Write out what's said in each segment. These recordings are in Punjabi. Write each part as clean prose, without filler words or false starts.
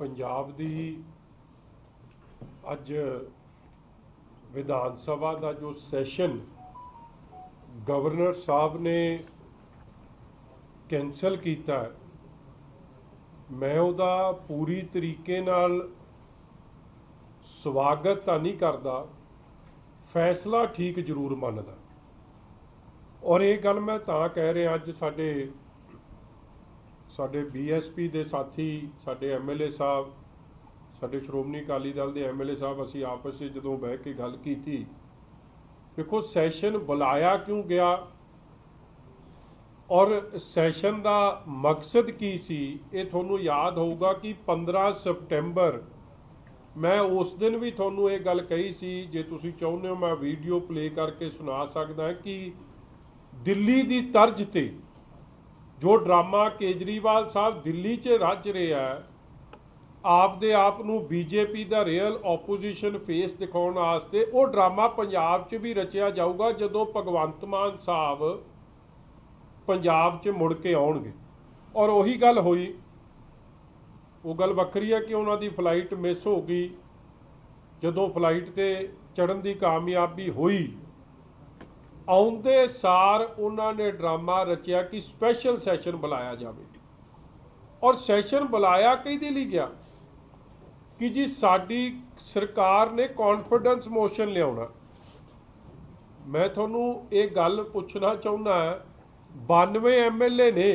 पंजाब दी अज विधान सभा का जो सैशन गवर्नर साहब ने कैंसल किया है, मैं उहदा पूरी तरीके नाल स्वागत तो नहीं करता, फैसला ठीक जरूर मनदा। और ये गल मैं तां कह रहा, अज साडे BSP दे साथी, साडे MLA साहब, साडे श्रोमणी अकाली दल दे MLA साहब, असीं आपस में जदों बह के गल की, देखो सैशन बुलाया क्यों गया और सैशन का मकसद की सी, ये तुहानूं याद होगा कि 15 सितंबर मैं उस दिन भी तुहानूं ये गल कही सी, जे तुसीं चाहुंदे हो मैं वीडियो प्ले करके सुना सकदा कि दिल्ली की तर्ज ते जो ड्रामा केजरीवाल साहब दिल्ली च रच रहे हैं, आपदे आप नूं BJP का रियल ओपोजिशन फेस दिखाउण वास्ते, वो ड्रामा पंजाब च भी रचिया जाऊगा जदों भगवंत मान साहब पंजाब च मुड़ के आउणगे। और उही गल होई, वो गल वक्री है कि उन्हां दी फ्लाइट मिस हो गई, जदों फ्लाइट ते चढ़न की कामयाबी हुई, आउंदे सार उन्होंने ड्रामा रचिया कि स्पैशल सैशन बुलाया जाए। और सैशन बुलाया किहदे लई गया कि जी साडी सरकार ने कॉन्फिडेंस मोशन लियाउणा। मैं तुहानूं ये गल पुछना चाहुंदा, 92 MLA ने,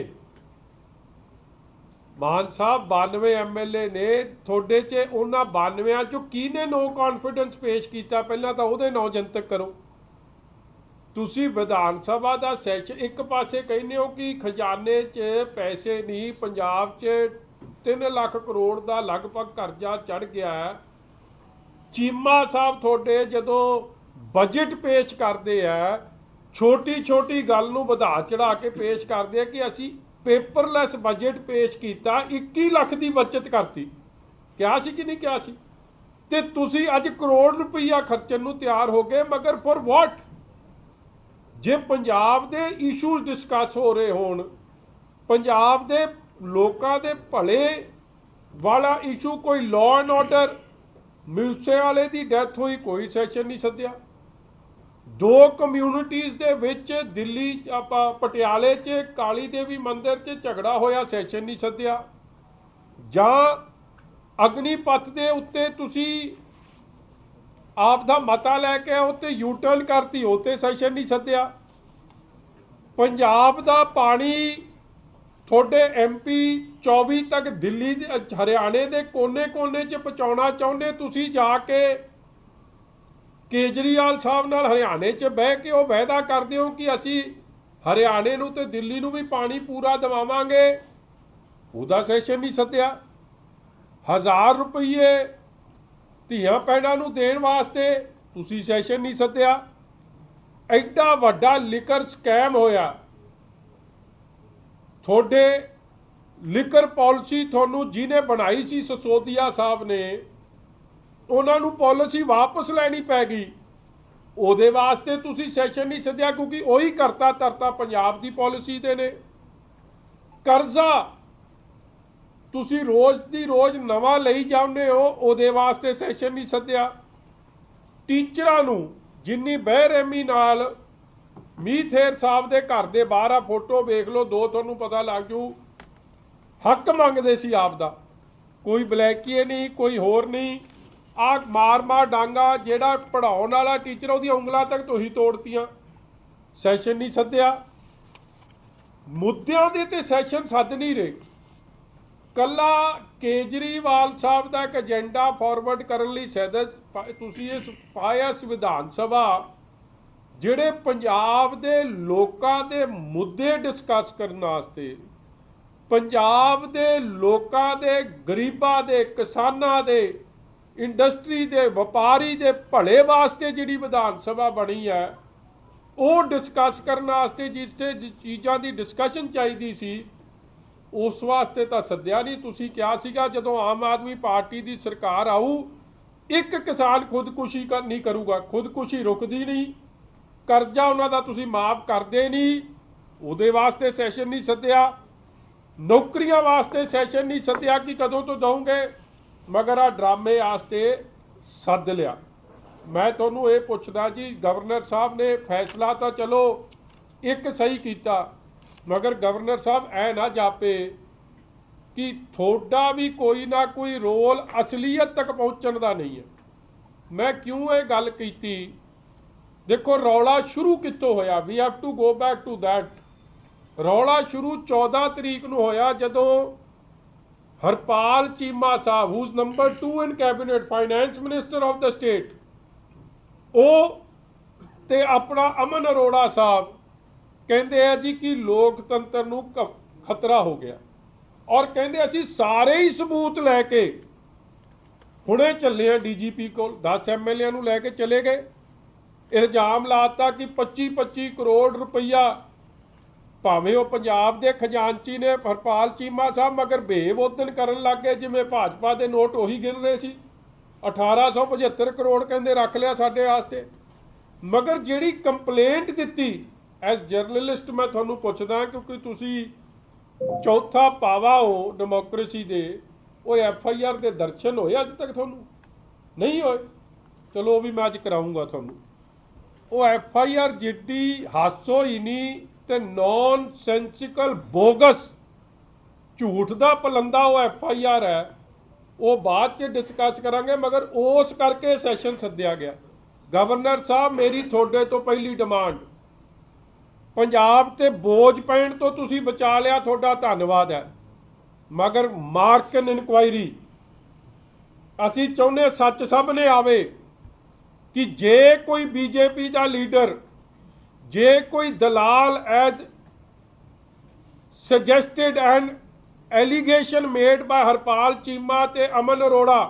मान साहब 92 MLA ने, थोड़े च उन्हां 92 चों किहने नो कॉन्फिडेंस पेश किया, पहलां तां उहदे नो जनतक करो। तुसी विधान सभा का सैशन एक पासे कहने हो कि खजाने च पैसे नहीं, पंजाब च 3 लाख करोड़ का लगभग कर्जा चढ़ गया है। चीमा साहब थोड़े जदों बजट पेश करते हैं, छोटी छोटी गल नूं वधा चढ़ा के पेश करते हैं कि असी पेपरलैस बजट पेश किया, 21 लाख की बचत करती, क्या सी कि नहीं क्या सी, ते तुसी अज करोड़ रुपया खर्चण नूं तैयार हो गए, मगर for what? J Punjab they issues discuss हो रहे होण, पंजाब दे लोकां दे भले वाला इशू, कोई लॉ एंड ऑर्डर, मूसे वाले दी डेथ हुई, कोई सैशन नहीं सद्या। 2 कम्यूनिटीज़ दे विच दिल्ली पटियाले च काली देवी मंदिर च झगड़ा होया, सैशन नहीं सद्या। जां अग्निपथ दे उत्ते तुसी आप दा मता लैके उत्ते यू टर्न करती, उत्ते सैशन नहीं सद्या। पंजाब दा पानी थोड़े MP 24 तक दिल्ली हरियाणे के कोने कोने च पहुँचाना चाहुंदे, तुसी जाके केजरीवाल साहब नाल हरियाणे च बह के वो वायदा करदे हो कि असी हरियाणे नूं ते दिल्ली नूं भी पानी पूरा दवावांगे, उहदा सैशन नहीं सद्या। 1000 रुपये धीआं भैणां नूं देण वास्ते तुसी सैशन नहीं सद्या। एडा वड्डा लिकर स्कैम होया, थोड़े लिकर पॉलिसी थोनू जिन्हें बनाई सी सिसोदिया साहब ने, उन्होंने पॉलिसी वापस लैनी पै गई, उहदे वास्ते तुसी सैशन नहीं सद्या, क्योंकि वही करता धरता पंजाब की पॉलिसी दे ने। कर्जा तुसी रोज़ दी रोज़ नवां लई जाते हो, उहदे वास्ते सैशन नहीं सद्या। टीचरां नूं जिन्नी बेरहमी नाल मीथेर साहब के घर के बाहर आ फोटो वेख लो, 2 तुहानूं पता लग जू, हक मंगते सी आपदा, कोई ब्लैकीए नहीं, कोई होर नहीं, आ मार मार डांगा, जेड़ा पढ़ाउण वाला टीचर उहदी उंगलां तक तुसीं तोड़तियां, सैशन नहीं सद्या। मुद्दिआं दे ते सैशन सद नहीं रहे, कला केजरीवाल साहब का एक एजेंडा फॉरवर्ड करने लई सैदत तुसीं इस पाया संविधान सभा, जिहड़े पंजाब दे लोकां दे मुद्दे डिस्कस करने वास्ते, पंजाब दे लोकां दे, गरीबां दे, किसानां दे, इंडस्ट्री दे, व्यापारी दे भले वास्ते जिहड़ी विधान सभा बनी है, वो डिस्कस करने वास्ते जिस चीज़ां की डिस्कशन चाहिदी सी, उस वास्ते तो सद्या नहीं। तुसी क्या सीगा जदों आम आदमी पार्टी की सरकार आऊ, एक किसान खुदकुशी नहीं करूगा, खुदकुशी रुकदी नहीं, कर्जा उन्हां दा तुसी माफ करदे नहीं, उहदे वास्ते सैशन नहीं सद्या। नौकरियां वास्ते सैशन नहीं सद्या कि कदों तो दोगे, मगर आ ड्रामे वास्ते सद लिया। मैं तुहानूं ये पुछदा जी, गवर्नर साहब ने फैसला तो चलो एक सही किया, मगर गवर्नर साहब ऐ ना जापे कि थोड़ा भी कोई ना कोई रोल असलीयत तक पहुँचण का नहीं है। मैं क्यों ये गल कीती, देखो रौला शुरू कितों होया, we have to go back to that. रौला शुरू 14 तरीक नूं होया जदों हरपाल चीमा साहब, who's number 2 in cabinet, finance minister of the state, ਉਹ ਤੇ अपना अमन अरोड़ा साहब कहते हैं जी कि लोकतंत्र नूं खतरा हो गया, और कहते असीं सारे ही सबूत लैके हुणे चले हैं DGP को, 10 MLA नूं लैके चले गए, इल्जाम लाता कि 25-25 करोड़ रुपया भावें वो पंजाब के खजानची ने हरपाल चीमा साहब, मगर बेव उदन करन लग गए जिवें भाजपा के नोट उही गिन रहे सी। 1875 करोड़ कहते रख लिया साडे वास्ते। मगर जिहड़ी कंप्लेंट दित्ती एज जर्नलिस्ट मैं तुहानूं पुछदा, क्योंकि तुसीं चौथा पावा हो डेमोक्रेसी दे, वो FIR के दर्शन होए अज तक तुहानूं नहीं होए? चलो वो भी मैं अज कराऊंगा तुहानूं। वो FIR जिड्डी हासो ही नहीं ते नॉन सेंसिकल बोगस झूठ का पलंदा वो FIR है, वो बाद च डिस्कस करांगे। मगर उस करके सैशन सद्या गया। गवर्नर साहब मेरी थोड़े तो पहली डिमांड, पंजाब ते बोझ पैण तो तुसीं बचा लिया, थोड़ा धन्नवाद है, मगर मार्क एन इनकुआयरी असीं चाहुंदे सच सामने आवे कि जे कोई BJP का लीडर, जे कोई दलाल as suggested and allegation made by Harpal Cheema ते अमन अरोड़ा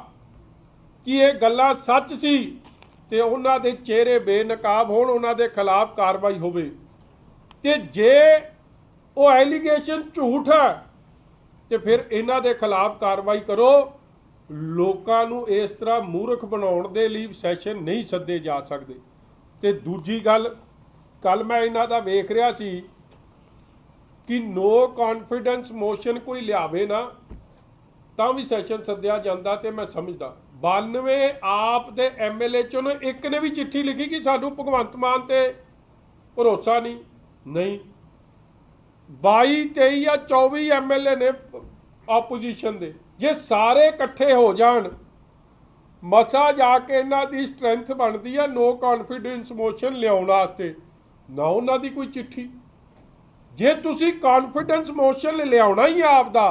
कि ये गल्लां सच सी ते उन्हां दे चेहरे बेनकाब होण, उन्हां दे खिलाफ कार्रवाई होवे, ते जे वो एलीगेशन झूठ है ते फिर इन्हां दे खिलाफ कार्रवाई करो। लोकां नूं इस तरह मूर्ख बनाउण दे लई सैशन नहीं सद्दे जा सकदे। ते दूजी गल, कल मैं इन्हां दा वेख रिहा सी कि नो कॉन्फिडेंस मोशन कोई लियावे ना तां भी सैशन सद्दिया जांदा, ते मैं समझदा 92 आप दे MLA चों एक ने भी चिट्ठी लिखी कि सानू भगवंत मान ते भरोसा नहीं। 22, 23 या 24 MLA ने ऑपोजिशन दे, जे सारे इकट्ठे हो जान मसा जाके इन्हां दी स्ट्रेंथ बनती है नो कॉन्फिडेंस मोशन लियाउण वास्ते, ना उन्हां दी कोई चिट्ठी। जे तुसी कॉन्फिडेंस मोशन लियाउणा ही आपदा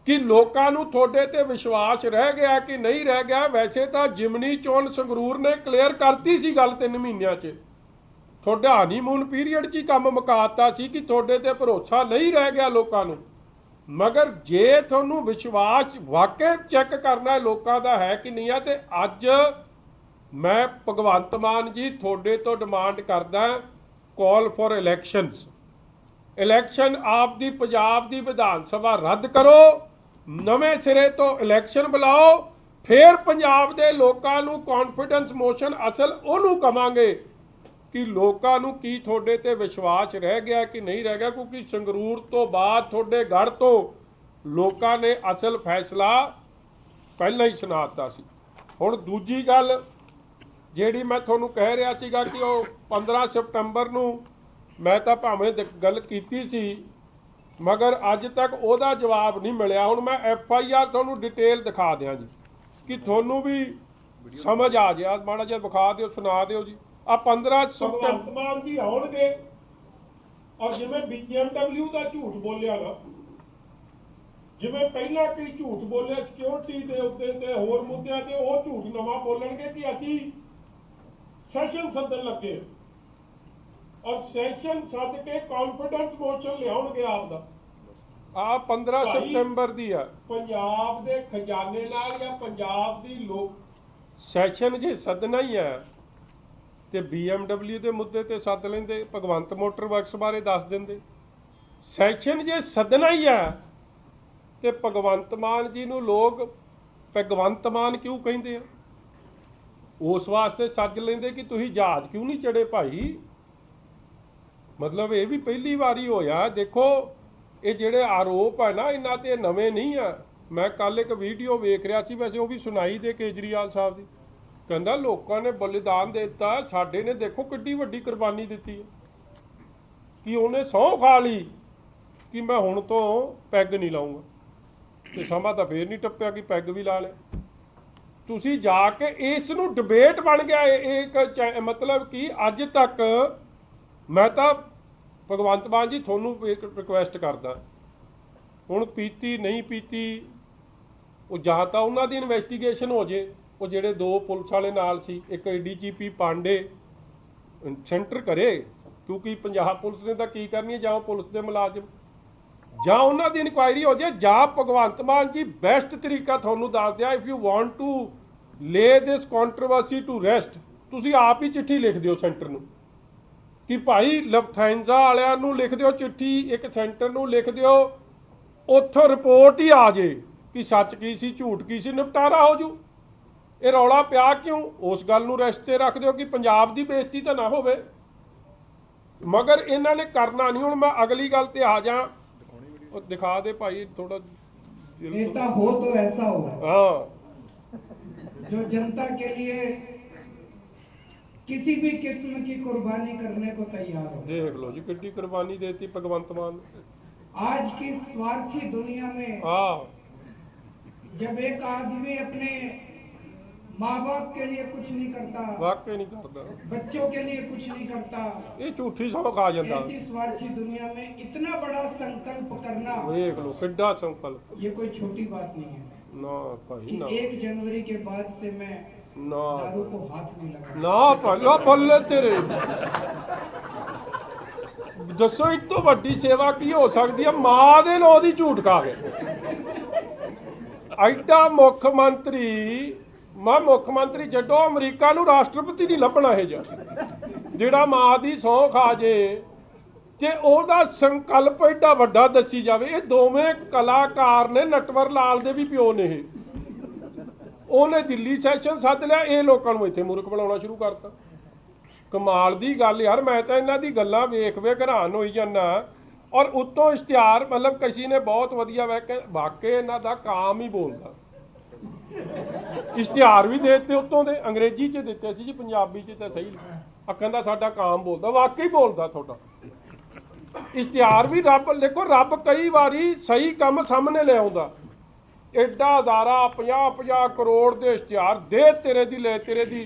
कि लोकां नूं थोड़े ते विश्वास रह गया कि नहीं रह गया, वैसे तो जिमनी चोण संगरूर ने क्लीयर करती सी गल 3 महीनों च, थोड़ा हनीमून पीरीयड च ही काम मुकाता सी कि थोड़े ते भरोसा नहीं रह गया लोकां नूं। मगर जे तुहानूं विश्वास वाकई चैक करना है लोकां दा है कि नहीं है, तो अज मैं भगवंत मान जी थोड़े तो डिमांड करदा कॉल फॉर इलैक्शनस। इलैक्शन आप दी पंजाब दी विधान सभा रद्द करो, नवें सिरे तो इलैक्शन बुलाओ, फिर पंजाब दे लोकां नूं कॉन्फिडेंस मोशन असल उहनूं कवांगे कि लोकां नूं की थोड़े ते विश्वास रह गया कि नहीं रह गया, क्योंकि संगरूर तो बाद थोड़े गढ़ तो लोकां ने असल फैसला पहला ही सुनाता सी। हुण दूजी गल जिहड़ी मैं तुहानूं कह रहा सीगा कि वो 15 सितंबर नूं मैं तो भावें गल कीती सी, मगर अज तक उहदा जवाब नहीं मिलिया। हुण मैं FIR तुहानूं डिटेल दिखा दियां जी कि तुहानूं भी समझ आ जाए, माड़ा जिहा विखा दिओ, सुना दिओ जी। आ 15 सितंबर जी आउणगे, और जिवें BMW का झूठ बोलिया ना, जिवें पहला कोई झूठ बोलिया सिक्योरिटी के उत्ते ते होर मुद्दिआं ते, वो झूठ नवां बोलणगे कि असीं सैशन सद्दण लगे और सैशन सद के कॉन्फिडेंस मोशन लियाउणगे आपदा। आ 15 सितंबर दी है, पंजाब दे खजाने नाल या पंजाब दी लोक सैशन जे सदना ही है ते BMW के मुद्दे ते सद लेंदे, भगवंत मोटर वर्क्स बारे दस देंदे। सैशन जे सदना ही है ते भगवंत मान जी नूं लोग भगवंत मान क्यों कहिंदे आ, उस वास्ते सद लेंदे कि तुसीं जहाज क्यों नहीं चढ़े भाई। मतलब ये भी पहली बारी होया। देखो ये जिहड़े आरोप है ना, इन्हां ते नवे नहीं है, मैं कल एक वीडियो वेख रहा सी, वैसे वो भी सुनाई दे केजरीवाल साहब की, कहता लोगों ने बलिदान देता, साडे ने देखो किड्डी वड्डी कुर्बानी दी है, कि उन्हें सौं खा ली कि मैं हुण तो पैग नहीं लाऊंगा, तो समा तो फिर नहीं टप्पिया कि पैग भी ला ले। तुसी जाके इस नूं डिबेट बन गया एक, मतलब कि अज तक मैं तो भगवंत मान जी थोनू एक रिक्वेस्ट करदा, हुण पीती नहीं पीती वो ਜਾਂ ਤਾਂ ਉਹਨਾਂ ਦੀ ਇਨਵੈਸਟੀਗੇਸ਼ਨ ਹੋ ਜੇ, ਉਹ ਜਿਹੜੇ 2 ਪੁਲਿਸ ਵਾਲੇ ਨਾਲ ਸੀ, ਇੱਕ ADGP ਪਾਂਡੇ ਸੈਂਟਰ ਕਰੇ, ਕਿਉਂਕਿ ਪੰਜਾਬ ਪੁਲਿਸ ਨੇ ਤਾਂ ਕੀ ਕਰਨੀ ਹੈ, ਜਾਂ ਪੁਲਿਸ ਦੇ ਮੁਲਾਜ਼ਮ, ਜਾਂ ਉਹਨਾਂ ਦੀ ਇਨਕੁਆਇਰੀ ਹੋ ਜੇ, ਜਾਂ ਭਗਵੰਤ ਮਾਨ ਜੀ ਬੈਸਟ ਤਰੀਕਾ ਤੁਹਾਨੂੰ ਦੱਸ ਦਿਆ, ਇਫ ਯੂ ਵਾਂਟ ਟੂ ਲੇ ਦਿਸ ਕੰਟਰੋਵਰਸੀ ਟੂ ਰੈਸਟ, ਤੁਸੀਂ ਆਪ ਹੀ ਚਿੱਠੀ ਲਿਖ ਦਿਓ ਸੈਂਟਰ ਨੂੰ ਕਿ ਭਾਈ ਲਫਥੈਂਜ਼ਾ ਵਾਲਿਆਂ ਨੂੰ ਲਿਖ ਦਿਓ ਚਿੱਠੀ, ਇੱਕ ਸੈਂਟਰ ਨੂੰ ਲਿਖ ਦਿਓ, ਉੱਥੋਂ ਰਿਪੋਰਟ ਹੀ ਆ ਜੇ कि सच की सी झूठ की सी, निपटारा हो जू। ये रौला पिया क्यों, उस गल नूं रेस्ट ते रख दो कि पंजाब की बेइज्जती तो ना होवे, मगर इन्हां ने करना नहीं। हुण मैं अगली गल ते आ जा, दिखा दे भाई थोड़ा, नेता हो तो ऐसा हो, हाँ, जो जनता के लिए किसी भी किस्म की कुर्बानी करने को तैयार हो। देख लो जी कितनी कुर्बानी देती भगवंत मान आज की स्वार्थी दुनिया में, हाँ, जब एक आदमी अपने माँ बाप के लिए कुछ नहीं करता, वाकई नहीं करता, बच्चों के लिए कुछ नहीं करता, ये झूठी सौ खा जाता। ऐसी स्वार्थी दुनिया में इतना बड़ा संकल्प करना, देख लो किड्डा संकल्प, ये कोई छोटी बात नहीं है ना भाई ना, 1 जनवरी के बाद से मैं ना दारू को हाथ नहीं लगा ना पहला बल्ले तेरे दसो इस तो वड्डी सेवा की हो सकती है, मां दे नो दी झूठ खा के ਐਡਾ ਮੁੱਖ ਮੰਤਰੀ, ਮੈਂ ਮੁੱਖ ਮੰਤਰੀ ਛੱਡੋ, ਅਮਰੀਕਾ ਨੂੰ ਰਾਸ਼ਟਰਪਤੀ ਨਹੀਂ ਲੱਭਣਾ ਇਹ ਜਿਹੜਾ ਮਾਂ ਦੀ ਸਹੁੰ ਖਾ ਜੇ ਤੇ ਉਹਦਾ ਸੰਕਲਪ ਐਡਾ ਵੱਡਾ ਦੱਸੀ ਜਾਵੇ। ਇਹ ਦੋਵੇਂ ਕਲਾਕਾਰ ਨੇ, ਨਟਵਰ ਲਾਲ ਦੇ ਵੀ ਪਿਓ ਨੇ, ਇਹ ਉਹਨੇ ਦਿੱਲੀ ਸੈਸ਼ਨ ਸੱਦ ਲਿਆ, ਇਹ ਲੋਕਾਂ ਨੂੰ ਇੱਥੇ ਮੂਰਖ ਬਣਾਉਣਾ ਸ਼ੁਰੂ ਕਰਤਾ। ਕਮਾਲ ਦੀ ਗੱਲ ਯਾਰ, ਮੈਂ ਤਾਂ ਇਹਨਾਂ ਦੀ ਗੱਲਾਂ ਵੇਖ ਵੇਖ ਹੈਰਾਨ ਹੋਈ ਜਾਂਦਾ। और उत्तों इश्तिहार, मतलब किसी ने बहुत वधिया वाकई इन्हां दा काम ही बोलता, इश्तिहार भी देते उत्तों दे, अंग्रेजी च दिते सी जी, पंजाबी च तो सही अक्खां दा साडा काम बोलता, वाकई बोलता थोड़ा इश्तिहार भी। रब देखो, रब कई बारी सही काम सामने ले आउंदा, एडा अदारा 50-50 करोड़ दे इश्तिहार दे तेरे दी ले तेरे दी,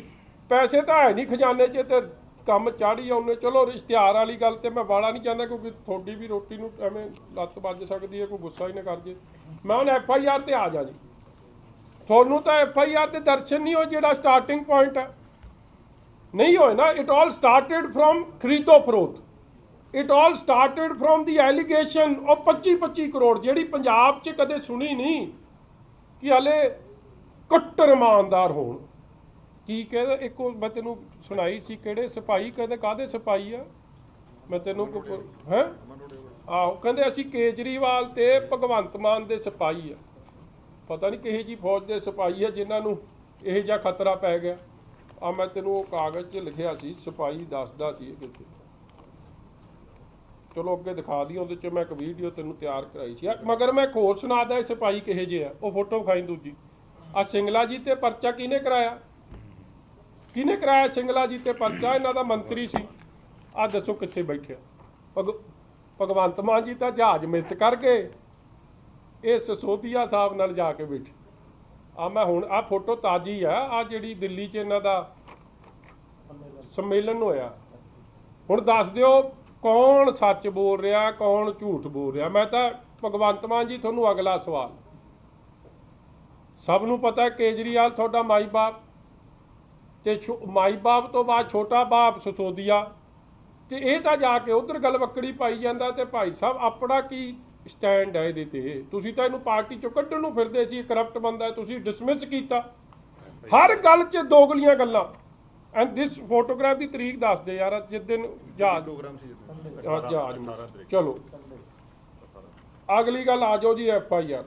पैसे तो है नहीं खजाने च ते ਕੰਮ ਚਾੜੀ ਆਉਂਦੇ। ਚਲੋ ਇਸ਼ਤਿਹਾਰ ਵਾਲੀ ਗੱਲ ਤੇ ਮੈਂ ਵਾਲਾ ਨਹੀਂ ਚਾਹੁੰਦਾ, ਕਿਉਂਕਿ ਤੁਹਾਡੀ ਵੀ ਰੋਟੀ ਨੂੰ ਐਵੇਂ ਲੱਤ ਵੱਜ ਸਕਦੀ ਹੈ, ਕੋਈ ਗੁੱਸਾ ਹੀ ਨਾ ਕਰ ਜੇ। ਮੈਂ ਹੁਣ FIR ਤੇ ਆ ਜਾ ਜੀ, ਤੁਹਾਨੂੰ ਤਾਂ FIR ਦੇ ਦਰਸ਼ਨ ਨਹੀਂ ਹੋਏ, ਜਿਹੜਾ ਸਟਾਰਟਿੰਗ ਪੁਆਇੰਟ ਹੈ ਨਹੀਂ ਹੋਏ ਨਾ। ਇਟ ਆਲ ਸਟਾਰਟਡ ਫਰੋਮ ਖਰੀਦੋ ਫਰੋਖਤ, it all started from the allegation ਉਹ 25-25 ਕਰੋੜ, ਜਿਹੜੀ ਪੰਜਾਬ 'ਚ ਕਦੇ ਸੁਣੀ ਨਹੀਂ ਕਿ ਹਲੇ ਕੱਟੜ ਇਮਾਨਦਾਰ ਹੋਣ। ਕੀ ਕਹਿੰਦੇ, ਇੱਕ ਮੈਂ ਤੈਨੂੰ ਸੁਣਾਈ ਸੀ, ਕਿਹੜੇ ਸਿਪਾਹੀ, ਕਹਿੰਦੇ ਕਾਹਦੇ ਸਿਪਾਹੀ ਆ, ਮੈਂ ਤੈਨੂੰ ਹੈਂ, ਆਹੋ ਕਹਿੰਦੇ ਅਸੀਂ ਕੇਜਰੀਵਾਲ ਤੇ ਭਗਵੰਤ ਮਾਨ ਦੇ ਸਿਪਾਹੀ ਆ, ਪਤਾ ਨਹੀਂ ਕਿਹੇ ਜੀ ਫੌਜ ਦੇ ਸਿਪਾਹੀ ਆ ਜਿਨ੍ਹਾਂ ਨੂੰ ਇਹ ਜਿਹਾ ਖਤਰਾ ਪੈ ਗਿਆ। ਆ ਮੈਂ ਤੈਨੂੰ ਉਹ ਕਾਗਜ਼ 'ਚ ਲਿਖਿਆ ਸੀ, ਸਿਪਾਹੀ ਦੱਸਦਾ ਸੀ ਕਿੱਥੇ, ਚਲੋ ਅੱਗੇ ਦਿਖਾ ਦੀ, ਉਹਦੇ 'ਚ ਮੈਂ ਇੱਕ ਵੀਡੀਓ ਤੈਨੂੰ ਤਿਆਰ ਕਰਾਈ ਸੀ। ਮਗਰ ਮੈਂ ਇੱਕ ਹੋਰ ਸੁਣਾਦਾ, ਇਹ ਸਿਪਾਹੀ ਕਿਹੇ ਜਿਹੇ ਆ, ਉਹ ਫੋਟੋ ਵਿਖਾਈ ਦੂਜੀ। ਆ ਸਿੰਗਲਾ ਜੀ ਤੇ ਪਰਚਾ ਕਿਹਨੇ ਕਰਾਇਆ, किने कराया सिंगला जी ते परचा, इन्हां दा मंत्री सी। आ दसो कित्थे बैठे, भगवंत मान जी तो जहाज मिस कर गए, ये सिसोदिया साहब नाल जाके बैठे। आ मैं हुण आ फोटो ताजी है, आ जिहड़ी दिल्ली च इन्हां दा सम्मेलन होया। हुण दस दिओ कौन सच बोल रहा, कौन झूठ बोल रहा। मैं तो भगवंत मान जी तुहानूं अगला सवाल, सब नूं पता है केजरीवाल तुहाडा माई बाप, ਤੇ ਮਾਈ ਬਾਪ ਤੋਂ ਬਾਅਦ ਛੋਟਾ ਬਾਪ ਸਿਸੋਦੀਆ, ਤੇ ਇਹ ਤਾਂ ਜਾ ਕੇ ਉਧਰ ਗਲਵੱਕੜੀ ਪਾਈ ਜਾਂਦਾ। ਤੇ ਭਾਈ ਸਾਹਿਬ ਆਪਣਾ ਕੀ ਸਟੈਂਡ ਹੈ ਇਹਦੇ ਤੇ? ਤੁਸੀਂ ਤਾਂ ਇਹਨੂੰ ਪਾਰਟੀ ਚੋਂ ਕੱਢਣ ਨੂੰ ਫਿਰਦੇ ਸੀ, ਕਰਪਟ ਬੰਦਾ, ਤੁਸੀਂ ਡਿਸਮਿਸ ਕੀਤਾ ਹਰ ਗੱਲ 'ਚ ਦੋਗਲੀਆਂ ਗੱਲਾਂ। ਐਂਡ ਦਿਸ ਫੋਟੋਗ੍ਰਾਫ ਦੀ ਤਰੀਕ ਦੱਸ ਦੇ ਯਾਰ, ਜਿਸ ਦਿਨ ਜਹਾਜ਼ ਪ੍ਰੋਗਰਾਮ ਸੀ, ਜਹਾਜ਼। ਚਲੋ ਅਗਲੀ ਗੱਲ ਆ ਜਾਓ ਜੀ, FIR।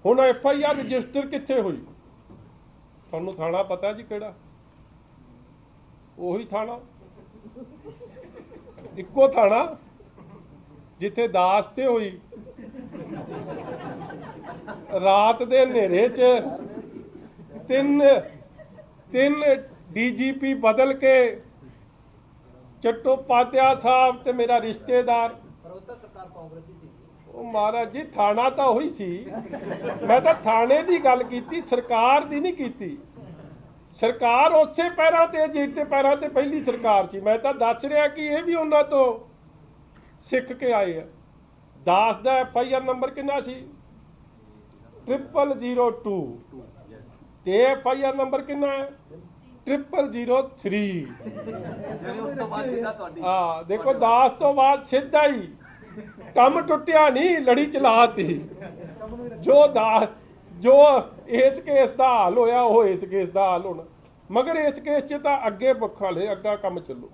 ਹੁਣ FIR ਰਜਿਸਟਰ ਕਿੱਥੇ ਹੋਈ? ਤੁਹਾਨੂੰ ਥਾਣਾ ਪਤਾ ਜੀ ਕਿਹੜਾ? ਉਹੀ ਥਾਣਾ, ਇੱਕੋ ਥਾਣਾ ਜਿੱਥੇ ਦਾਸ ਤੇ ਹੋਈ, ਰਾਤ ਦੇ ਹਨੇਰੇ 'ਚ ਤਿੰਨ ਡੀਜੀਪੀ ਬਦਲ ਕੇ चट्टोपाध्याय साहब ते मेरा रिश्तेदार ਉਹ ਮਹਾਰਾਜ ਜੀ ਥਾਣਾ ਤਾਂ ਉਹੀ ਸੀ ਮੈਂ ਤਾਂ ਥਾਣੇ ਦੀ ਗੱਲ ਕੀਤੀ ਸਰਕਾਰ ਦੀ ਨਹੀਂ ਕੀਤੀ ਸਰਕਾਰ ਉਸੇ ਪੈਰਾਂ ਤੇ ਜਿੱਤੇ ਪੈਰਾਂ ਤੇ ਪਹਿਲੀ ਸਰਕਾਰ ਸੀ ਮੈਂ ਤਾਂ ਦੱਸ ਰਿਹਾ ਕਿ ਇਹ ਵੀ ਉਹਨਾਂ ਤੋਂ ਸਿੱਖ ਕੇ ਆਏ ਆ ਦਾਸ ਦਾ FIR ਨੰਬਰ ਕਿੰਨਾ ਸੀ 0002 ਤੇ FIR ਨੰਬਰ ਕਿੰਨਾ ਹੈ 0003 हाँ देखो दास तो बाद सीधा ही कम टुटिया नहीं लड़ी चलाती जो दास जो इस केस का हल होया वो इस केस का हल होना मगर इस केस च तो अगे पक्खा ले अग्गा कम चलो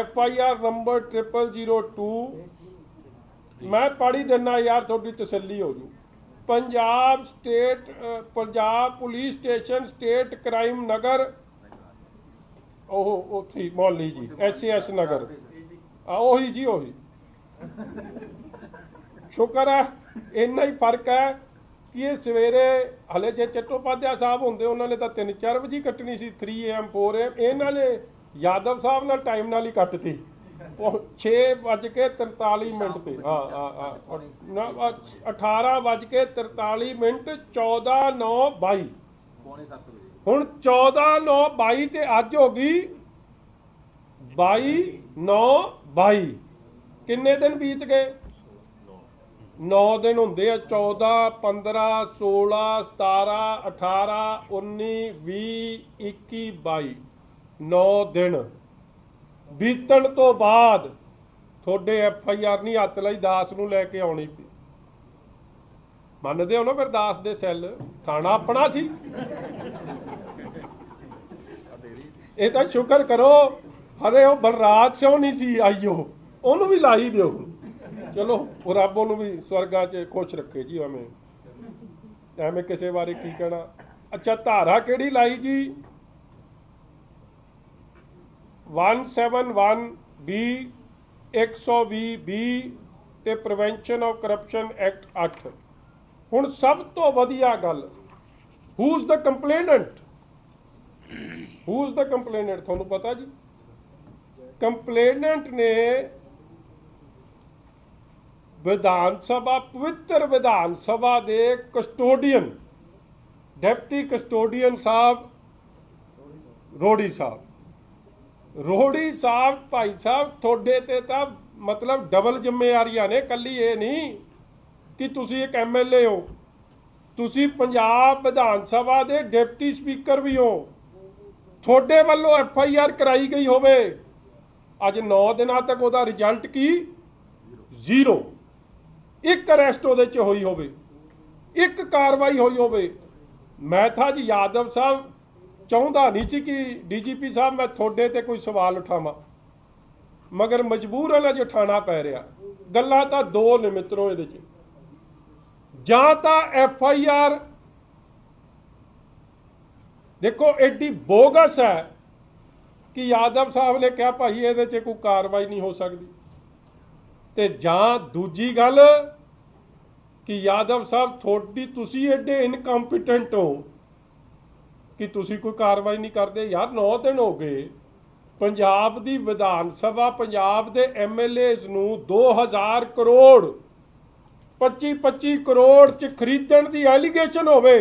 FIR नंबर 0002 मैं पढ़ी देना यार थोड़ी तसल्ली हो जू Punjab police station state crime नगर थी मौली जी SAS नगर ओही जी ओही शुक्र है इन्ना ही फर्क है कि ये सवेरे हले जे चट्टोपाध्याय साहब होंगे उन्होंने तो 3-4 बजे कटनी सी 3 AM 4 AM इन्होंने यादव साहब ने टाइम नाल ही कटती 6:43 पे हाँ 18:43 14:09:22 ਹੁਣ 14:09:22 ਤੇ ਅੱਜ ਹੋ ਗਈ 22:09:22 ਕਿੰਨੇ ਦਿਨ ਬੀਤ ਗਏ 9 ਦਿਨ ਹੁੰਦੇ ਆ 14 15 16 17 18 19 20 21 22 9 ਦਿਨ बीतण तो बाद थोड़े FIR नहीं हत्थ लई दास नूं लैके आउणी पई मनदे हो ना फिर दास दे सैल थाना अपना सी ये तो शुक्र करो हरे वो बलराज सिंह नहीं सी आईओ उन्होंने भी लाई दिओ चलो रब उन्होंने भी स्वर्गां च खुश रखे जी एवें किसी बारे की कहना अच्छा धारा किहड़ी लाई जी 171B 120B ਤੇ ਪ੍ਰੀਵੈਂਸ਼ਨ ਆਫ ਕਰਪਸ਼ਨ ਐਕਟ 8 ਹੁਣ ਸਭ ਤੋਂ ਵਧੀਆ ਗੱਲ ਹੂ ਇਜ਼ ਦ ਕੰਪਲੇਨੈਂਟ ਤੁਹਾਨੂੰ ਪਤਾ ਜੀ ਕੰਪਲੇਨੈਂਟ ਨੇ ਵਿਧਾਨ ਸਭਾ ਪਵਿੱਤਰ ਵਿਧਾਨ ਸਭਾ ਦੇ ਕਸਟੋਡੀਅਨ ਡਿਪਟੀ ਕਸਟੋਡੀਅਨ ਸਾਹਿਬ रोड़ी साहब भाई साहब थोड़े ते तां मतलब डबल जिम्मेवारियां ने कल्ली ये नहीं कि तुसी एक MLA हो तुसी पंजाब विधान सभा दे डिप्टी स्पीकर भी हो थोड़े वालों FIR कराई गई होवे अज 9 दिनों तक उहदा रिजल्ट की 0 एक अरेस्ट उहदे च होई होवे एक कार्रवाई होई होवे मैं था जी यादव साहब चाहता नहीं सी कि DGP साहब मैं थोड़े ते कोई सवाल उठावा मगर मजबूर है जो उठाना पै रहा गल्लां तां दो ने मित्रों इहदे च जां तां FIR देखो एडी बोगस है कि यादव साहब ने कहा भाई इहदे च कोई कार्रवाई नहीं हो सकती ते जां दूजी गल कि यादव साहब थोड़ी तुसी एडे इनकॉम्पिटेंट हो कि तुसी कोई कार्रवाई नहीं करते यार 9 दिन हो गए पंजाब दी विधान सभा पंजाब दे MLAs नूं 2000 करोड़ 25 करोड़ च खरीदण दी एलीगेशन होवे